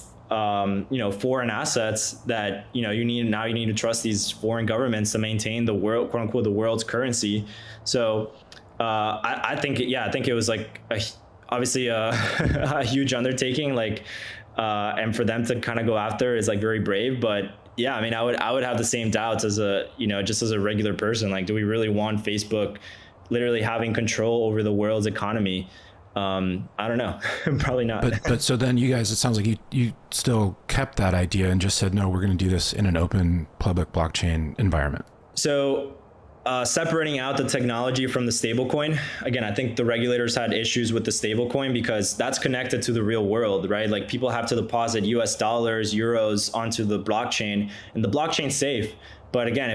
Speaker 2: foreign assets that you need to trust these foreign governments to maintain the world, quote unquote, the world's currency. So I think it was like obviously a huge undertaking, and for them to kind of go after is like very brave. But yeah, I mean, I would have the same doubts as just as a regular person. Like, do we really want Facebook literally having control over the world's economy? I don't know. Probably not.
Speaker 1: But so then you guys, it sounds like you still kept that idea and just said, no, we're going to do this in an open public blockchain environment.
Speaker 2: So separating out the technology from the stablecoin, again, I think the regulators had issues with the stablecoin because that's connected to the real world, right? Like people have to deposit US dollars, euros onto the blockchain, and the blockchain's safe. But again,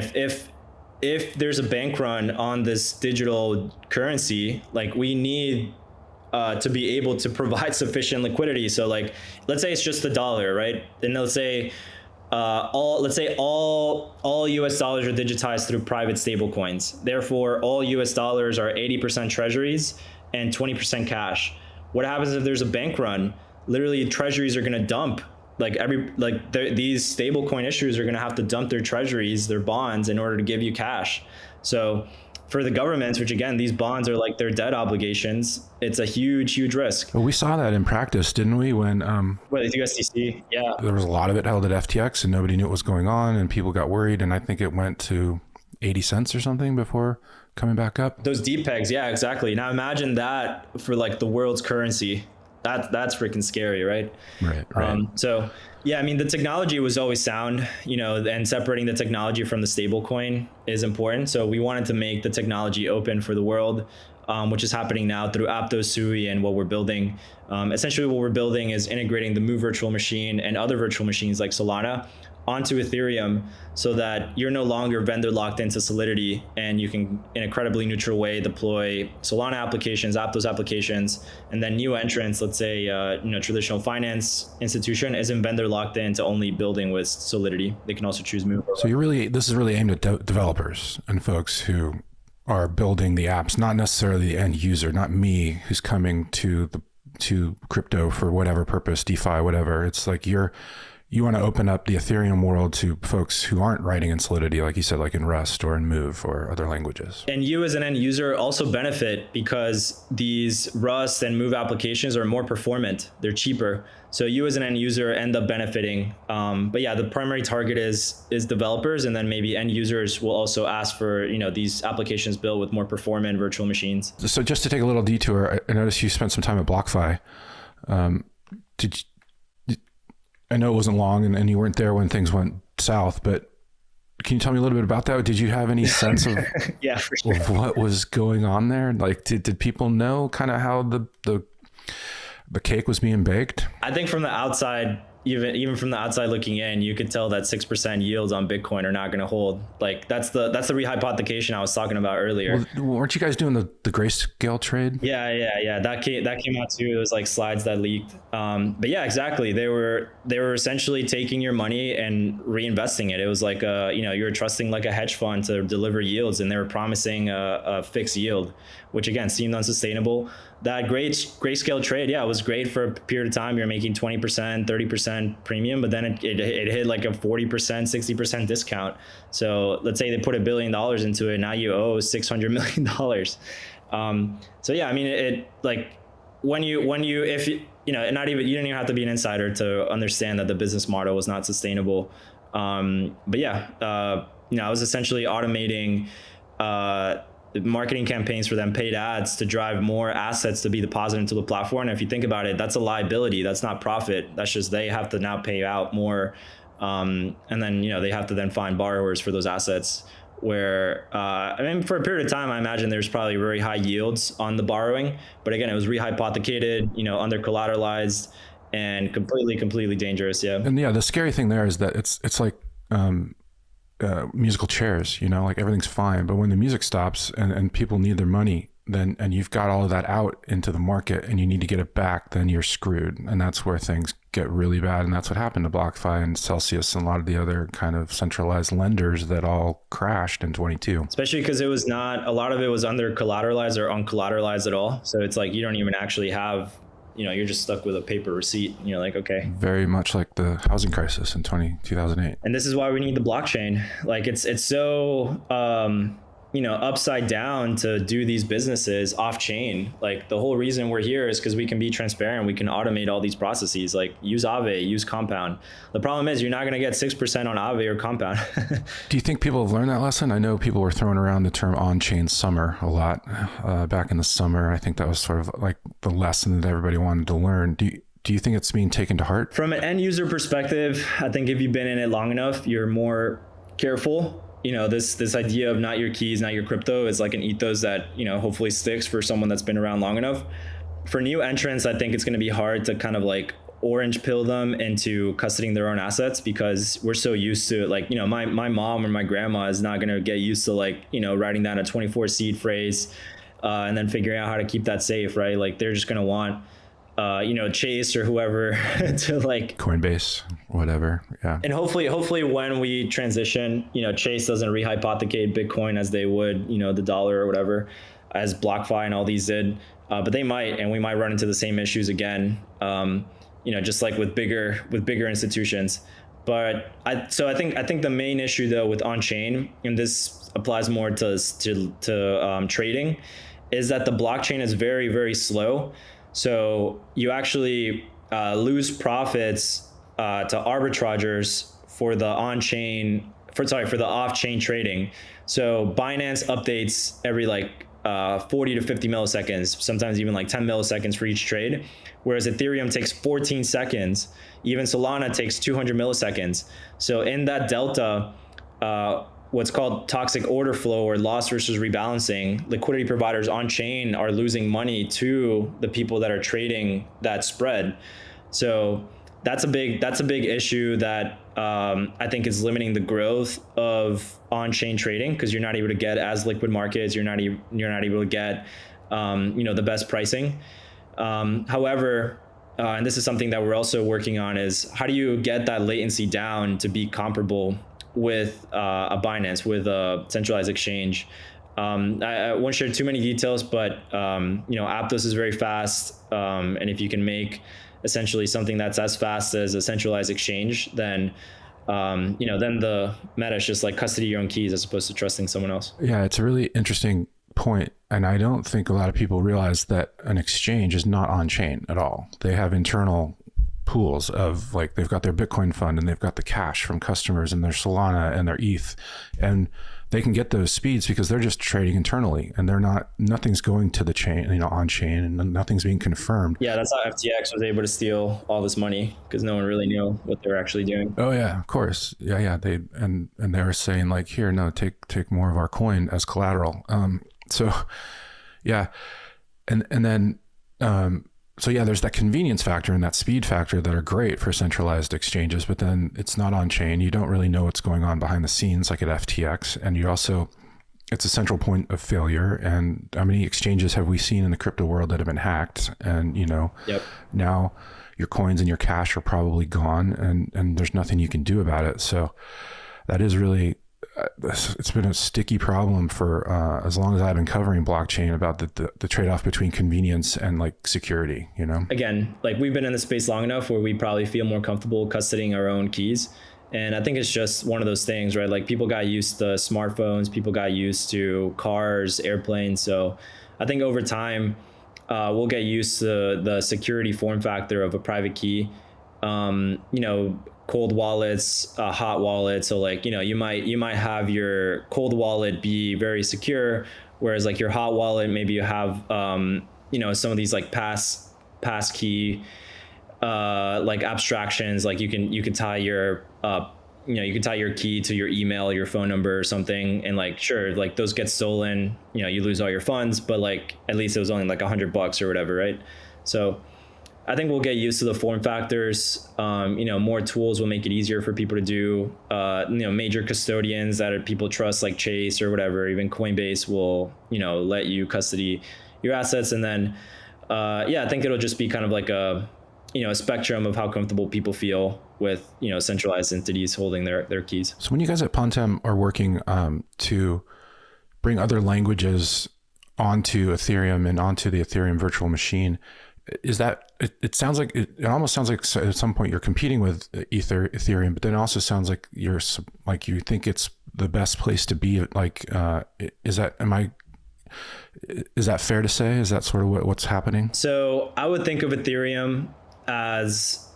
Speaker 2: if there's a bank run on this digital currency, like we need to be able to provide sufficient liquidity. So like, let's say it's just the dollar, right? And let's say all US dollars are digitized through private stable coins. Therefore, all US dollars are 80% treasuries and 20% cash. What happens if there's a bank run? Literally, treasuries are going to dump. These stable coin issuers are going to have to dump their treasuries, their bonds, in order to give you cash. So for the governments, which again, these bonds are like their debt obligations, it's a huge, huge risk.
Speaker 1: Well, we saw that in practice, didn't we? When
Speaker 2: the USDC, yeah.
Speaker 1: There was a lot of it held at FTX and nobody knew what was going on and people got worried. And I think it went to 80 cents or something before coming back up.
Speaker 2: Those deep pegs, yeah, exactly. Now imagine that for like the world's currency. That's freaking scary, right?
Speaker 1: Right.
Speaker 2: So yeah, I mean, the technology was always sound, and separating the technology from the stable coin is important. So we wanted to make the technology open for the world, which is happening now through Aptos, Sui, and what we're building. Essentially what we're building is integrating the Mu virtual machine and other virtual machines like Solana onto Ethereum so that you're no longer vendor locked into Solidity and you can, in a credibly neutral way, deploy Solana applications, Aptos applications, and then new entrants, let's say, traditional finance institution isn't vendor locked in to only building with Solidity. They can also choose Mu.
Speaker 1: So this is really aimed at developers and folks who are building the apps, not necessarily the end user, not me who's coming to crypto for whatever purpose, DeFi, whatever. It's like you're you want to open up the Ethereum world to folks who aren't writing in Solidity, like you said, like in Rust or in Move or other languages.
Speaker 2: And you as an end user also benefit because these Rust and Move applications are more performant. They're cheaper. So you as an end user end up benefiting. But yeah, the primary target is developers, and then maybe end users will also ask for, these applications built with more performant virtual machines.
Speaker 1: So just to take a little detour, I noticed you spent some time at BlockFi. I know it wasn't long and you weren't there when things went south, but can you tell me a little bit about that? Did you have any sense of,
Speaker 2: yeah, for sure,
Speaker 1: of what was going on there? Like, did people know kind of how the cake was being baked?
Speaker 2: I think from the outside, even from the outside looking in, you could tell that 6% yields on Bitcoin are not going to hold. Like that's the rehypothecation I was talking about earlier.
Speaker 1: Well, weren't you guys doing the Grayscale trade?
Speaker 2: Yeah. That came out too. It was like slides that leaked. But yeah, exactly. They were essentially taking your money and reinvesting it. It was like you were trusting like a hedge fund to deliver yields, and they were promising a fixed yield, which again seemed unsustainable. That Grayscale trade, yeah, it was great for a period of time. You're making 20%, 30% premium, but then it hit like a 40%, 60% discount. So let's say they put $1 billion into it. Now you owe $600 million. So yeah, I mean, it like when you if you not even, you didn't even have to be an insider to understand that the business model was not sustainable. But yeah, I was essentially automating marketing campaigns for them, paid ads to drive more assets to be deposited into the platform. And if you think about it, that's a liability. That's not profit. That's just they have to now pay out more. And then, they have to then find borrowers for those assets where, for a period of time, I imagine there's probably very high yields on the borrowing. But again, it was rehypothecated, under collateralized and completely dangerous. Yeah.
Speaker 1: And yeah, the scary thing there is that it's like, musical chairs, like everything's fine, but when the music stops and people need their money, then and you've got all of that out into the market and you need to get it back, then you're screwed. And that's where things get really bad. And that's what happened to BlockFi and Celsius and a lot of the other kind of centralized lenders that all crashed in 22.
Speaker 2: Especially because a lot of it was under collateralized or uncollateralized at all. So it's like you don't even actually have, you're just stuck with a paper receipt and you're like, okay.
Speaker 1: Very much like the housing crisis in 2008.
Speaker 2: And this is why we need the blockchain. Like it's so, upside down to do these businesses off chain. Like the whole reason we're here is because we can be transparent. We can automate all these processes, like use Aave, use Compound. The problem is you're not going to get 6% on Aave or Compound.
Speaker 1: Do you think people have learned that lesson? I know people were throwing around the term on-chain summer a lot back in the summer. I think that was sort of like the lesson that everybody wanted to learn. Do you think it's being taken to heart?
Speaker 2: From an end user perspective, I think if you've been in it long enough, you're more careful. This idea of not your keys, not your crypto is like an ethos that, hopefully sticks for someone that's been around long enough. For new entrants, I think it's going to be hard to kind of like orange pill them into custodying their own assets because we're so used to it. Like, my mom or my grandma is not going to get used to like, writing down a 24 seed phrase and then figuring out how to keep that safe, right? Like they're just going to want Chase or whoever to like
Speaker 1: Coinbase, whatever. Yeah.
Speaker 2: And hopefully when we transition, Chase doesn't rehypothecate Bitcoin as they would, the dollar or whatever, as BlockFi and all these did. But they might, and we might run into the same issues again. Just like with bigger institutions. But I think the main issue though with on-chain, and this applies more to trading, is that the blockchain is very, very slow. So you actually lose profits to arbitrageurs for the off-chain trading. So Binance updates every 40 to 50 milliseconds, sometimes even like 10 milliseconds for each trade, whereas Ethereum takes 14 seconds. Even Solana takes 200 milliseconds. So in that delta, what's called toxic order flow or loss versus rebalancing, liquidity providers on chain are losing money to the people that are trading that spread. So that's a big issue that I think is limiting the growth of on-chain trading because you're not able to get as liquid markets. You're not able to get the best pricing. However, and this is something that we're also working on, is how do you get that latency down to be comparable with a Binance, with a centralized exchange. I won't share too many details, but Aptos is very fast, and if you can make essentially something that's as fast as a centralized exchange, then then the meta is just like custody your own keys as opposed to trusting someone else.
Speaker 1: Yeah, it's a really interesting point. And I don't think a lot of people realize that an exchange is not on chain at all. They have internal pools of, like, they've got their Bitcoin fund and they've got the cash from customers and their Solana and their ETH. And they can get those speeds because they're just trading internally and nothing's going to the chain, on chain, and nothing's being confirmed.
Speaker 2: Yeah, that's how FTX was able to steal all this money, because no one really knew what they were actually doing.
Speaker 1: Oh yeah, of course. Yeah. They were saying, like, here, no, take more of our coin as collateral. So yeah. And then, so yeah, there's that convenience factor and that speed factor that are great for centralized exchanges, but then it's not on chain. You don't really know what's going on behind the scenes, like at FTX. And it's a central point of failure. And how many exchanges have we seen in the crypto world that have been hacked? And,
Speaker 2: Yep.
Speaker 1: Now your coins and your cash are probably gone, and there's nothing you can do about it. So that is really, it's been a sticky problem for as long as I've been covering blockchain, about the trade-off between convenience and like security,
Speaker 2: Again, like, we've been in the space long enough where we probably feel more comfortable custodying our own keys. And I think it's just one of those things, right? Like, people got used to smartphones, people got used to cars, airplanes. So I think over time, we'll get used to the security form factor of a private key. Cold wallets, hot wallets. So like, you might have your cold wallet be very secure, whereas like your hot wallet, maybe you have, some of these like pass key, like abstractions. Like you can tie your, you can tie your key to your email, your phone number or something. And like, sure, like those get stolen, you lose all your funds, but like, at least it was only like $100 or whatever. Right. So I think we'll get used to the form factors. More tools will make it easier for people to do. Major custodians that people trust, like Chase or whatever, even Coinbase, will let you custody your assets. And then, I think it'll just be kind of like a spectrum of how comfortable people feel with centralized entities holding their keys.
Speaker 1: So when you guys at Pontem are working to bring other languages onto Ethereum and onto the Ethereum virtual machine, is that, it sounds like, it almost sounds like at some point you're competing with Ethereum, but then it also sounds like you think it's the best place to be. Like, is that fair to say? Is that sort of what's happening?
Speaker 2: So I would think of Ethereum as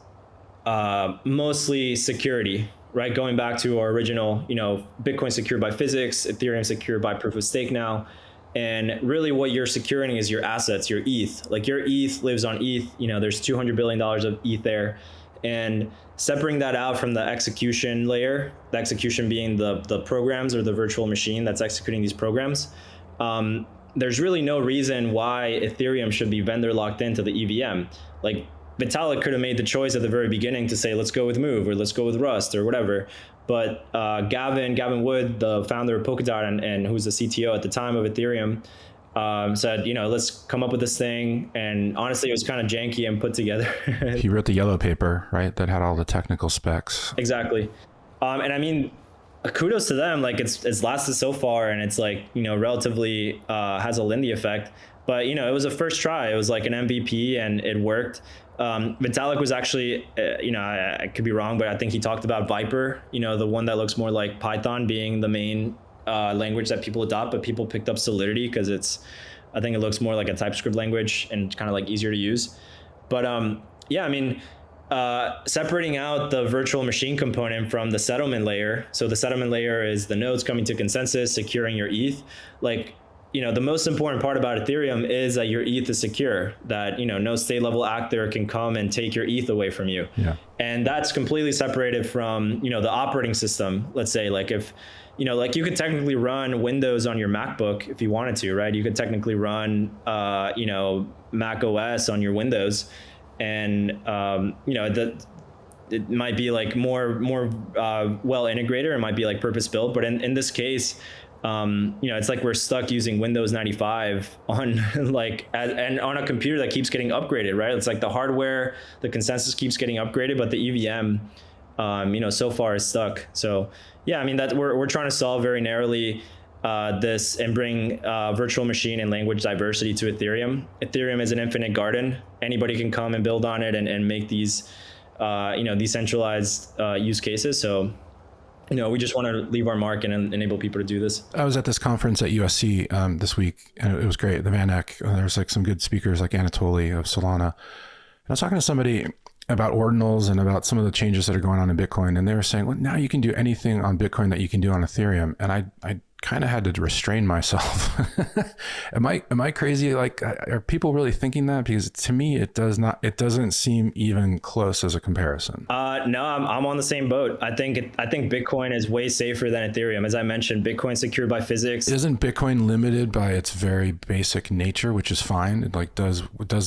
Speaker 2: mostly security, right? Going back to our original, Bitcoin secured by physics, Ethereum secured by proof of stake now. And really what you're securing is your assets, your ETH. Like, your ETH lives on ETH. There's $200 billion of ETH there. And separating that out from the execution layer, the execution being the programs or the virtual machine that's executing these programs, there's really no reason why Ethereum should be vendor locked into the EVM. Like, Vitalik could have made the choice at the very beginning to say, let's go with Move or let's go with Rust or whatever. But Gavin Wood, the founder of Polkadot and who's the CTO at the time of Ethereum, said, let's come up with this thing. And honestly, it was kind of janky and put together.
Speaker 1: He wrote the yellow paper, right? That had all the technical specs.
Speaker 2: Exactly. And I mean, kudos to them. Like, it's lasted so far, and it's like, relatively has a Lindy effect. But, it was a first try. It was like an MVP and it worked. Vitalik was actually, I could be wrong, but I think he talked about Viper, the one that looks more like Python, being the main language that people adopt, but people picked up Solidity because I think it looks more like a TypeScript language and kind of like easier to use. But separating out the virtual machine component from the settlement layer. So the settlement layer is the nodes coming to consensus, securing your ETH. Like, the most important part about Ethereum is that your ETH is secure, that, no state level actor can come and take your ETH away from you.
Speaker 1: Yeah.
Speaker 2: And that's completely separated from, the operating system. Let's say, like, if, like, you could technically run Windows on your MacBook if you wanted to, right? You could technically run, Mac OS on your Windows, and, it might be like more well integrated, or it might be like purpose built. But in this case, it's like we're stuck using Windows 95 on and on a computer that keeps getting upgraded, right? It's like the hardware, the consensus keeps getting upgraded, but the EVM, so far is stuck. So yeah, I mean, that we're trying to solve very narrowly. this and bring virtual machine and language diversity to Ethereum. Ethereum is an infinite garden. Anybody can come and build on it and make these, decentralized use cases. So, we just want to leave our mark and enable people to do this.
Speaker 1: I was at this conference at USC this week, and it was great. The VanEck, there was like some good speakers like Anatoly of Solana. And I was talking to somebody about ordinals and about some of the changes that are going on in Bitcoin. And they were saying, well, now you can do anything on Bitcoin that you can do on Ethereum. And I kind of had to restrain myself. Am I crazy? Like, are people really thinking that? Because to me, it doesn't seem even close as a comparison.
Speaker 2: No, I'm on the same boat. I think Bitcoin is way safer than Ethereum. As I mentioned, Bitcoin's secured by physics.
Speaker 1: Isn't Bitcoin limited by its very basic nature, which is fine? It like does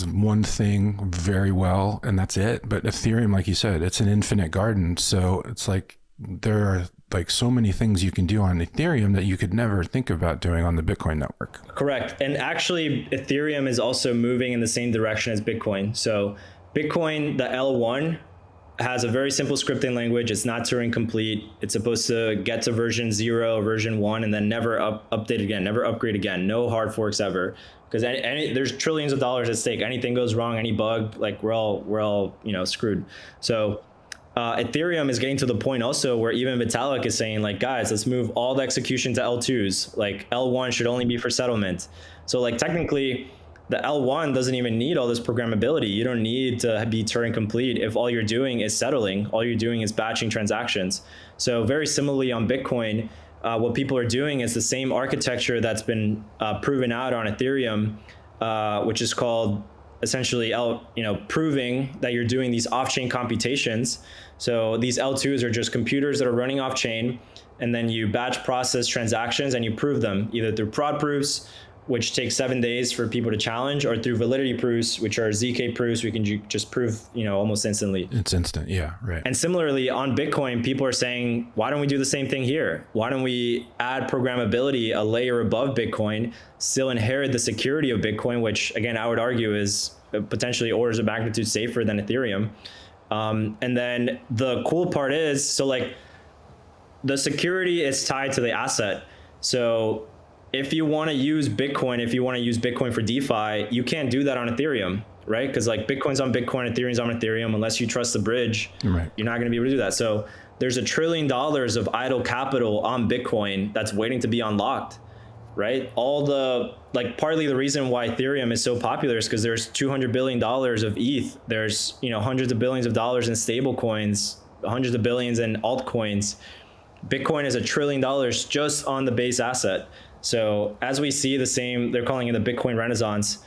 Speaker 1: one thing very well, and that's it. But Ethereum, like you said, it's an infinite garden. So it's like there are like so many things you can do on Ethereum that you could never think about doing on the Bitcoin network.
Speaker 2: Correct. And actually, Ethereum is also moving in the same direction as Bitcoin. So Bitcoin, the L1, has a very simple scripting language. It's not Turing complete. It's supposed to get to version 0, version 1, and then never update again, never upgrade again. No hard forks ever. Because there's trillions of dollars at stake. Anything goes wrong, any bug, like we're all screwed. So Ethereum is getting to the point also where even Vitalik is saying, like, guys, let's move all the execution to L2s. Like L1 should only be for settlement. So like technically the L1 doesn't even need all this programmability. You don't need to be Turing complete if all you're doing is settling, all you're doing is batching transactions. So very similarly on Bitcoin, what people are doing is the same architecture that's been proven out on Ethereum, which is called essentially proving that you're doing these off-chain computations. So these L2s are just computers that are running off-chain, and then you batch process transactions and you prove them either through prod proofs, which takes 7 days for people to challenge, or through validity proofs, which are ZK proofs. We can just prove, almost instantly.
Speaker 1: It's instant. Yeah, right.
Speaker 2: And similarly on Bitcoin, people are saying, why don't we do the same thing here? Why don't we add programmability a layer above Bitcoin, still inherit the security of Bitcoin, which again, I would argue is potentially orders of magnitude safer than Ethereum. And then the cool part is, so like the security is tied to the asset. So if you want to use Bitcoin for DeFi, you can't do that on Ethereum, right? Because like Bitcoin's on Bitcoin, Ethereum's on Ethereum. Unless you trust the bridge,
Speaker 1: right,
Speaker 2: you're not going to be able to do that. So there's $1 trillion of idle capital on Bitcoin that's waiting to be unlocked, right? Partly the reason why Ethereum is so popular is because there's $200 billion of ETH. There's, hundreds of billions of dollars in stable coins, hundreds of billions in altcoins. Bitcoin is $1 trillion just on the base asset. So as we see the same, they're calling it the Bitcoin Renaissance,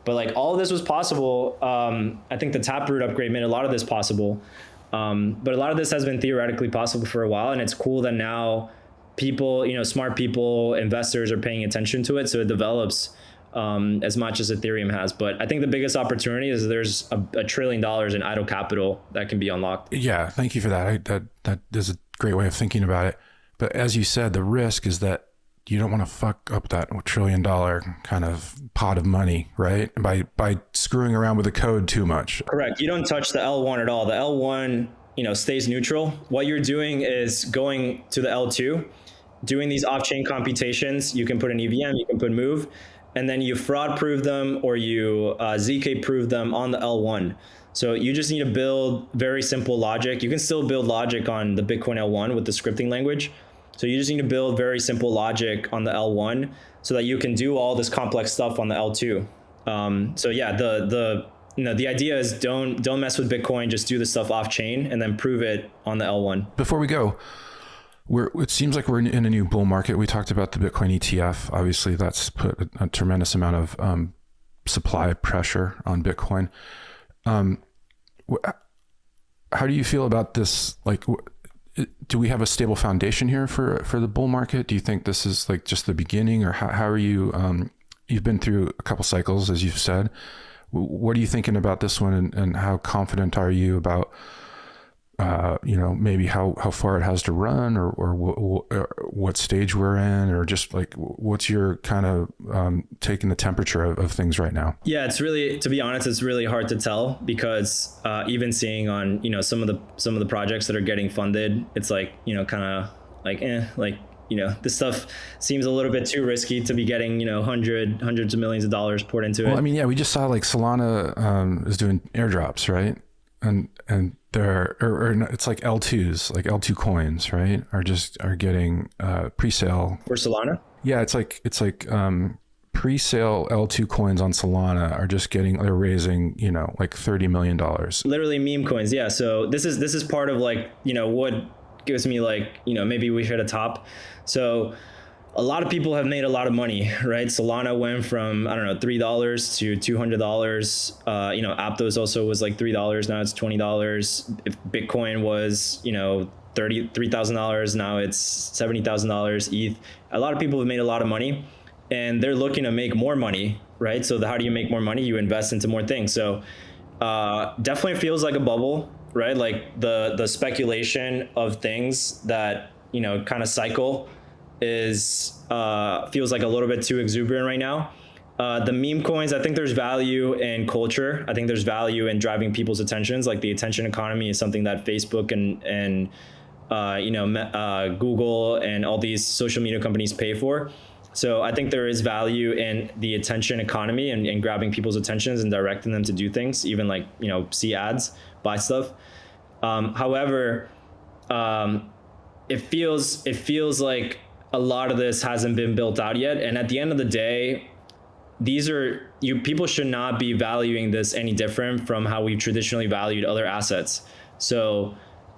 Speaker 2: but like all of this was possible. I think the Taproot upgrade made a lot of this possible. But a lot of this has been theoretically possible for a while, and it's cool that now people, smart people, investors are paying attention to it. So it develops as much as Ethereum has. But I think the biggest opportunity is there's $1 trillion in idle capital that can be unlocked.
Speaker 1: Yeah, thank you for that. That is a great way of thinking about it. But as you said, the risk is that you don't want to fuck up that $1 trillion kind of pot of money, right? By screwing around with the code too much.
Speaker 2: Correct. You don't touch the L1 at all. The L1, stays neutral. What you're doing is going to the L2, doing these off-chain computations. You can put an EVM, you can put move, and then you fraud prove them or you ZK prove them on the L1. So you just need to build very simple logic. You can still build logic on the Bitcoin L1 with the scripting language. So you just need to build very simple logic on the L1 so that you can do all this complex stuff on the L2. So yeah, the idea is don't mess with Bitcoin, just do the stuff off chain and then prove it on the L1.
Speaker 1: Before we go, it seems like we're in a new bull market. We talked about the Bitcoin ETF. Obviously, that's put a tremendous amount of supply pressure on Bitcoin. How do you feel about this? Like, do we have a stable foundation here for the bull market? Do you think this is like just the beginning, or how are you? You've been through a couple cycles, as you've said. What are you thinking about this one, and how confident are you about, maybe how far it has to run, or what stage we're in, or just like what's your kind of taking the temperature of things right now? Yeah,
Speaker 2: it's really, to be honest, it's really hard to tell because even seeing on some of the projects that are getting funded, it's like kind of like this stuff seems a little bit too risky to be getting, hundreds of millions of dollars poured into it.
Speaker 1: Well, I mean, yeah, we just saw like Solana is doing airdrops, right? And there or it's like L2s, like L2 coins, right? Are getting pre-sale
Speaker 2: For Solana?
Speaker 1: Yeah, it's like pre-sale L2 coins on Solana they're raising, like $30 million.
Speaker 2: Literally meme coins. Yeah. So this is part of like, what gives me like, maybe we hit a top. So a lot of people have made a lot of money, right? Solana went from, I don't know, $3 to $200. Aptos also was like $3. Now it's $20. If Bitcoin was, $33,000, now it's $70,000 ETH. A lot of people have made a lot of money and they're looking to make more money, right? So how do you make more money? You invest into more things. So definitely feels like a bubble, right? Like the speculation of things that, kind of cycle is feels like a little bit too exuberant right now. The meme coins, I think there's value in culture. I think there's value in driving people's attentions. Like the attention economy is something that Facebook and Google and all these social media companies pay for. So I think there is value in the attention economy and grabbing people's attentions and directing them to do things, even like, see ads, buy stuff. However, it feels like a lot of this hasn't been built out yet. And at the end of the day, people should not be valuing this any different from how we've traditionally valued other assets. So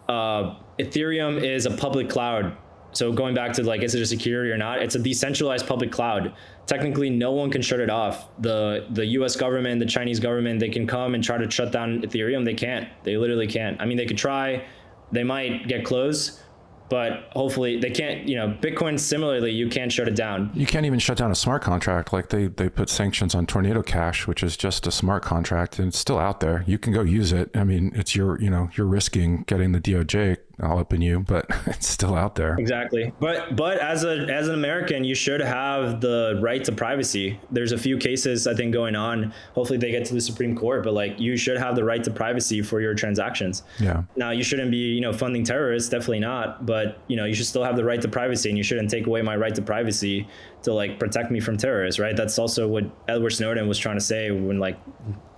Speaker 2: Ethereum is a public cloud. So going back to like, is it a security or not? It's a decentralized public cloud. Technically, no one can shut it off. The US government, the Chinese government, they can come and try to shut down Ethereum. They can't. They literally can't. I mean, they could try. They might get close, but hopefully they can't. Bitcoin, similarly, you can't shut it down.
Speaker 1: You can't even shut down a smart contract. Like they put sanctions on Tornado Cash, which is just a smart contract, and it's still out there. You can go use it. I mean, it's you're risking getting the DOJ all up in you, but it's still out there.
Speaker 2: Exactly. But as an American, you should have the right to privacy. There's a few cases I think going on. Hopefully they get to the Supreme Court, but like you should have the right to privacy for your transactions.
Speaker 1: Yeah.
Speaker 2: Now you shouldn't be, funding terrorists, definitely not, but you should still have the right to privacy, and you shouldn't take away my right to privacy to like protect me from terrorists, right? That's also what Edward Snowden was trying to say when like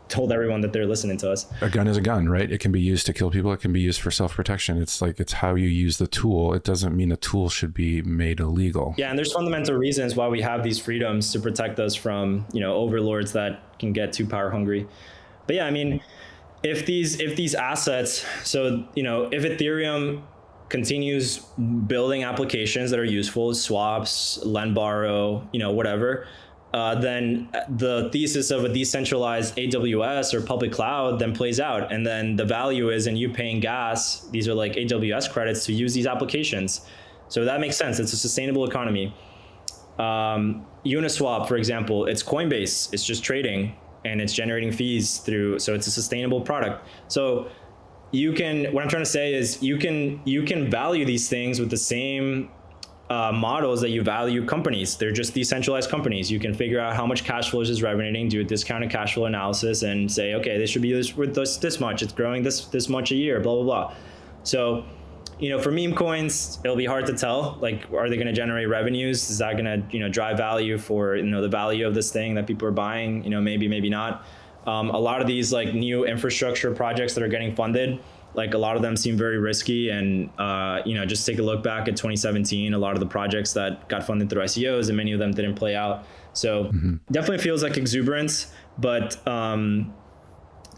Speaker 2: told everyone that they're listening to us.
Speaker 1: A gun is a gun, right? It can be used to kill people. It can be used for self-protection. It's how you use the tool. It doesn't mean a tool should be made illegal.
Speaker 2: Yeah, and there's fundamental reasons why we have these freedoms to protect us from, overlords that can get too power hungry. But yeah, I mean, if these assets, so, if Ethereum continues building applications that are useful, swaps, lend, borrow, whatever, then the thesis of a decentralized AWS or public cloud then plays out. And then the value is in you paying gas. These are like AWS credits to use these applications. So that makes sense. It's a sustainable economy. Uniswap, for example, it's Coinbase. It's just trading and it's generating fees so it's a sustainable product. So what I'm trying to say is you can value these things with the same models that you value companies. They're just decentralized companies. You can figure out how much cash flows is resonating, do a discounted cash flow analysis, and say, okay, this should be worth this much. It's growing this much a year, blah, blah, blah. So, for meme coins, it'll be hard to tell. Like, are they going to generate revenues? Is that going to, drive value for, the value of this thing that people are buying? Maybe, maybe not. A lot of these like new infrastructure projects that are getting funded, like a lot of them seem very risky. And, just take a look back at 2017, a lot of the projects that got funded through ICOs and many of them didn't play out. So definitely feels like exuberance, but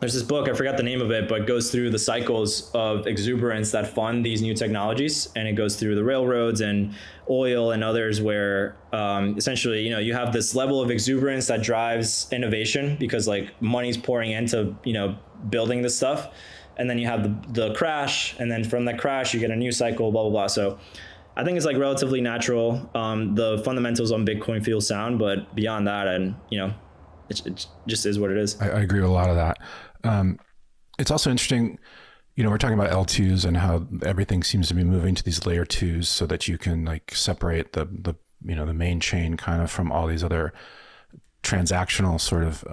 Speaker 2: there's this book, I forgot the name of it, but goes through the cycles of exuberance that fund these new technologies. And it goes through the railroads and oil and others where essentially, you have this level of exuberance that drives innovation because like money's pouring into, building this stuff. And then you have the crash, and then from that crash, you get a new cycle, blah, blah, blah. So I think it's like relatively natural. The fundamentals on Bitcoin feel sound, but beyond that, and it just is what it is.
Speaker 1: I agree with a lot of that. It's also interesting, we're talking about L2s and how everything seems to be moving to these layer 2s so that you can like separate the main chain kind of from all these other transactional sort of,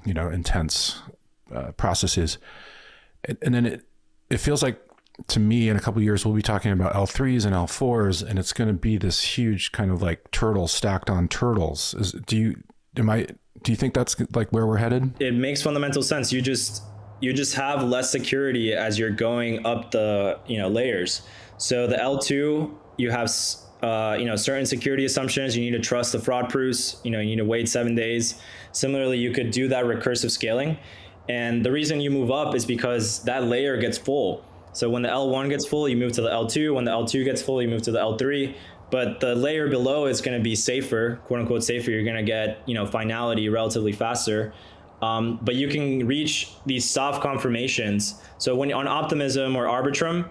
Speaker 1: intense processes. And then it feels like to me, in a couple of years, we'll be talking about L3s and L4s, and it's going to be this huge kind of like turtle stacked on turtles. Do you think that's like where we're headed?
Speaker 2: It makes fundamental sense. You just have less security as you're going up the layers. So the L2, you have certain security assumptions. You need to trust the fraud proofs. You need to wait 7 days. Similarly, you could do that recursive scaling. And the reason you move up is because that layer gets full. So when the L1 gets full, you move to the L2. When the L2 gets full, you move to the L3. But the layer below is going to be safer, quote unquote safer. You're going to get finality relatively faster. But you can reach these soft confirmations. So when on Optimism or Arbitrum,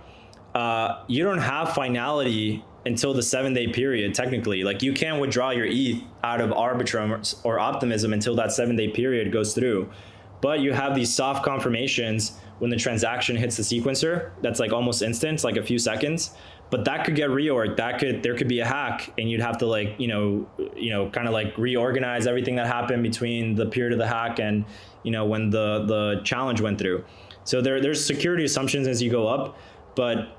Speaker 2: you don't have finality until the 7-day period, technically. Like you can't withdraw your ETH out of Arbitrum or Optimism until that 7-day period goes through. But you have these soft confirmations when the transaction hits the sequencer. That's like almost instant, like a few seconds. But that could get reorged. There could be a hack, and you'd have to kind of like reorganize everything that happened between the period of the hack and when the challenge went through. So there's security assumptions as you go up, but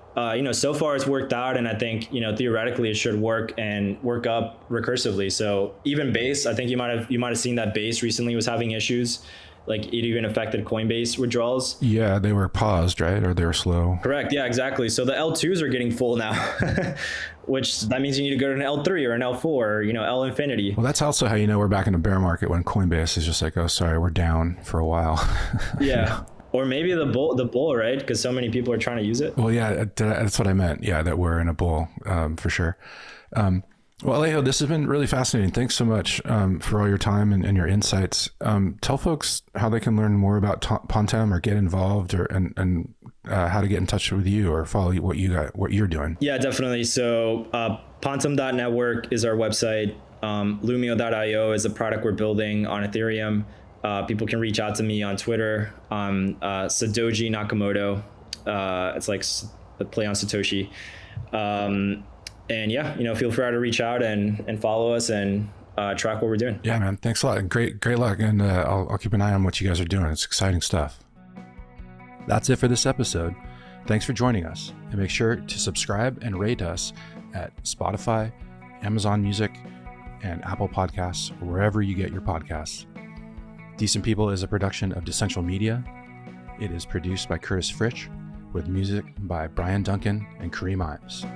Speaker 2: so far it's worked out, and I think theoretically it should work up recursively. So even Base, I think you might have seen that Base recently was having issues. Like it even affected Coinbase withdrawals.
Speaker 1: Yeah, they were paused, right? Or they were slow.
Speaker 2: Correct. Yeah, exactly. So the L2s are getting full now, which that means you need to go to an L3 or an L4 or, L infinity.
Speaker 1: Well, that's also how we're back in a bear market, when Coinbase is just like, oh, sorry, we're down for a while.
Speaker 2: Yeah. Or maybe the bull, right? Because so many people are trying to use it.
Speaker 1: Well, yeah, that's what I meant. Yeah, that we're in a bull, for sure. Well, Alejo, this has been really fascinating. Thanks so much for all your time and your insights. Tell folks how they can learn more about Pontem or get involved, and how to get in touch with you or follow what you're doing.
Speaker 2: Yeah, definitely. So Pontem.network is our website. Lumio.io is a product we're building on Ethereum. People can reach out to me on Twitter. Sadoji Nakamoto. It's like a play on Satoshi. And yeah, feel free to reach out and follow us and track what we're doing.
Speaker 1: Yeah, man. Thanks a lot. Great luck. And I'll keep an eye on what you guys are doing. It's exciting stuff. That's it for this episode. Thanks for joining us. And make sure to subscribe and rate us at Spotify, Amazon Music, and Apple Podcasts, or wherever you get your podcasts. Decent People is a production of Decentral Media. It is produced by Curtis Fritsch, with music by Brian Duncan and Kareem Ives.